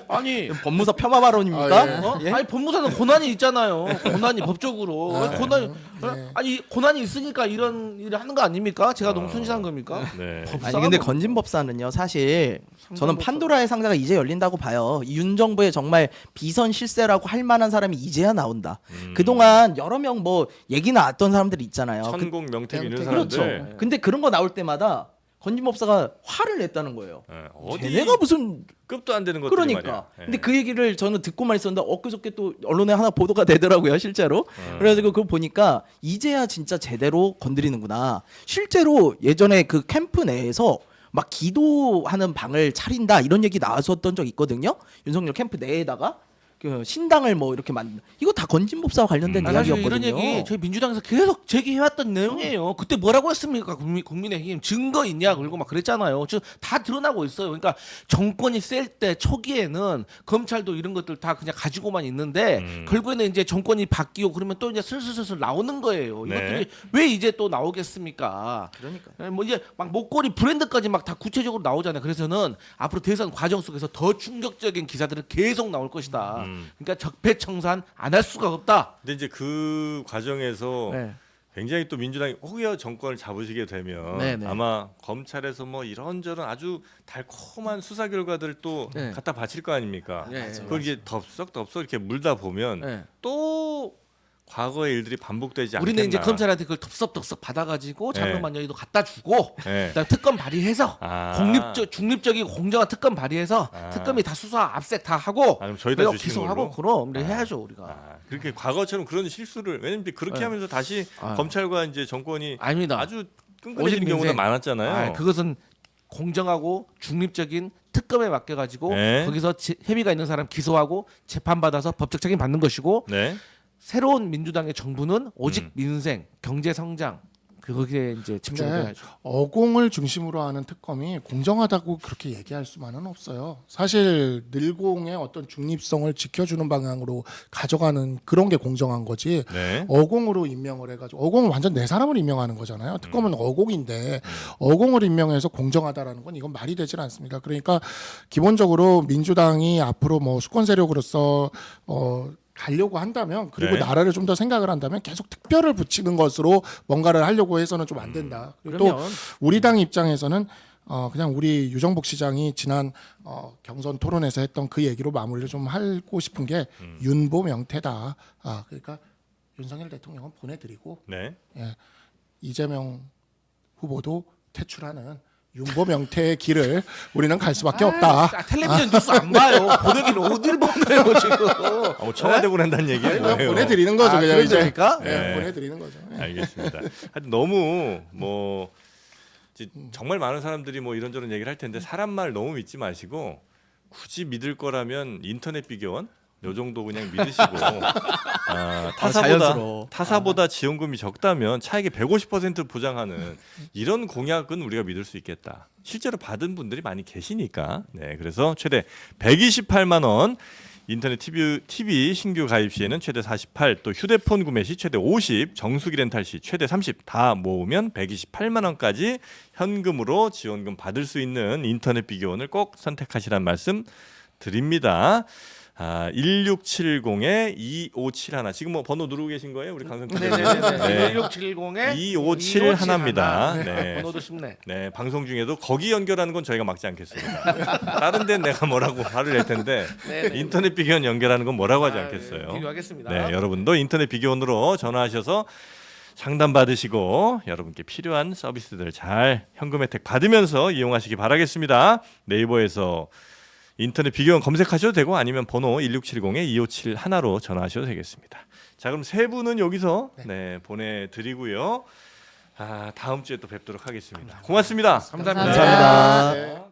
아니 법무사 폄하 발언입니까? 아, 예. 아니 법무사는 고난이 있잖아요. 고난이 법적으로 고난이 네. 아니 고난이 있으니까 이런 일을 하는 거 아닙니까? 제가 너무 순진한 겁니까? 네. 아니 근데 건진법사는요 사실 저는 판도라의 상자가 이제 열린다고 봐요. 윤 정부의 정말 비선 실세라고 할 만한 사람이 이제야 나온다. 그동안 여러 명 뭐 얘기 나왔던 사람들이 있잖아요. 천공 명태 있는 그렇죠. 사람들. 근데 그런 거 나올 때마다 건진법사가 화를 냈다는 거예요. 네, 어디 쟤네가 무슨 급도 안 되는 것들이 그러니까. 말이야. 네. 근데 그 얘기를 저는 듣고만 있었는데 엊그저께 또 언론에 하나 보도가 되더라고요, 실제로. 그래가지고 그거 보니까 이제야 진짜 제대로 건드리는구나. 실제로 예전에 그 캠프 내에서 막 기도하는 방을 차린다 이런 얘기 나왔었던 적 있거든요. 윤석열 캠프 내에다가 그 신당을 뭐 이렇게 만든 이거 다 건진법사와 관련된 사실 이야기였거든요. 이런 얘기 저희 민주당에서 계속 제기해왔던 내용이에요. 그때 뭐라고 했습니까? 국민의힘 증거 있냐 그리고 막 그랬잖아요. 지금 다 드러나고 있어요. 그러니까 정권이 셀 때 초기에는 검찰도 이런 것들 다 그냥 가지고만 있는데 결국에는 이제 정권이 바뀌고 그러면 또 이제 슬슬슬슬 나오는 거예요. 네. 이것들이 왜 이제 또 나오겠습니까? 그러니까. 뭐 이제 막 목걸이 브랜드까지 막 다 구체적으로 나오잖아요. 그래서는 앞으로 대선 과정 속에서 더 충격적인 기사들은 계속 나올 것이다. 그러니까 적폐청산 안 할 수가 없다. 근데 이제 그 과정에서 네. 굉장히 또 민주당이 혹여 정권을 잡으시게 되면 네네. 아마 검찰에서 뭐 이런저런 아주 달콤한 수사 결과들을 또 네. 갖다 바칠 거 아닙니까? 네. 그걸 이제 덥석덥석 이렇게 물다 보면 네. 또 과거의 일들이 반복되지 않겠나. 우리는 이제 검찰한테 그걸 덥석덥석 받아가지고 네. 장르만 여의도 갖다 주고 네. 그다음 특검 발의해서 아. 중립적이고 공정한 특검 발의해서 아. 특검이 다 수사 압색 다 하고 아, 그럼 저희다 그리고 주시는 기소하고 걸로? 그럼 해야죠 우리가. 아, 그렇게 과거처럼 그런 실수를 왜냐면 이제 그렇게 네. 하면서 다시 아. 검찰과 이제 정권이 아닙니다. 아주 끈끈해지는 오직 경우가 민생. 많았잖아요. 그것은 공정하고 중립적인 특검에 맡겨가지고 네. 거기서 혐의가 있는 사람 기소하고 재판받아서 법적 책임 받는 것이고 네. 새로운 민주당의 정부는 오직 음. 민생, 경제 성장 그거기에 이제 집중을 근데 해야죠. 어공을 중심으로 하는 특검이 공정하다고 그렇게 얘기할 수만은 없어요. 사실 늘공의 어떤 중립성을 지켜주는 방향으로 가져가는 그런 게 공정한 거지. 네. 어공으로 임명을 해가지고 어공은 완전 내 사람을 임명하는 거잖아요. 특검은 어공인데 어공을 임명해서 공정하다라는 건 이건 말이 되질 않습니다. 그러니까 기본적으로 민주당이 앞으로 뭐 수권 세력으로서 가려고 한다면 그리고 네. 나라를 좀 더 생각을 한다면 계속 특별을 붙이는 것으로 뭔가를 하려고 해서는 좀 안 된다. 그리고 또 그러면 우리 당 입장에서는 그냥 우리 유정복 시장이 지난 경선 토론에서 했던 그 얘기로 마무리를 좀 하고 싶은 게 윤보 명태다. 그러니까 윤석열 대통령은 보내드리고 네. 이재명 후보도 퇴출하는 윤보 명태의 길을 우리는 갈 수밖에 없다. 텔레비전 뉴스 안 봐요. 보내기는 어딜 보내요 지금. 청와대 보낸다는 얘기예요. 그냥 뭐예요? 보내드리는 거죠. 그냥 그런 이제 겁니까? 네. 보내드리는 거죠. 알겠습니다. 하여튼 너무 뭐 이제 정말 많은 사람들이 뭐 이런저런 얘기를 할 텐데 사람 말 너무 믿지 마시고 굳이 믿을 거라면 인터넷 비교원 요 정도 그냥 믿으시고 자연스러워. 타사보다 지원금이 적다면 차액의 150% 보장하는 이런 공약은 우리가 믿을 수 있겠다. 실제로 받은 분들이 많이 계시니까. 네, 그래서 최대 128만 원. 인터넷 TV 신규 가입 시에는 최대 48, 또 휴대폰 구매 시 최대 50, 정수기 렌탈 시 최대 30, 다 모으면 128만 원까지 현금으로 지원금 받을 수 있는 인터넷 비교원을 꼭 선택하시라는 말씀 드립니다. 1670-2571 지금 뭐 번호 누르고 계신 거예요, 우리 강성 네네네. 1670에 257 하나입니다. 네. 번호도 쉽네. 네, 방송 중에도 거기 연결하는 건 저희가 막지 않겠습니다. 다른 데는 내가 뭐라고 화를 낼 텐데 네네. 인터넷 비교원 연결하는 건 뭐라고 하지 않겠어요. 비교하겠습니다. 네, 여러분도 인터넷 비교원으로 전화하셔서 상담 받으시고 여러분께 필요한 서비스들 잘 현금 혜택 받으면서 이용하시기 바라겠습니다. 네이버에서 인터넷 비교원 검색하셔도 되고 아니면 번호 1670-2571로 전화하셔도 되겠습니다. 자, 그럼 세 분은 여기서 보내드리고요. 다음 주에 또 뵙도록 하겠습니다. 고맙습니다. 감사합니다. 감사합니다. 네.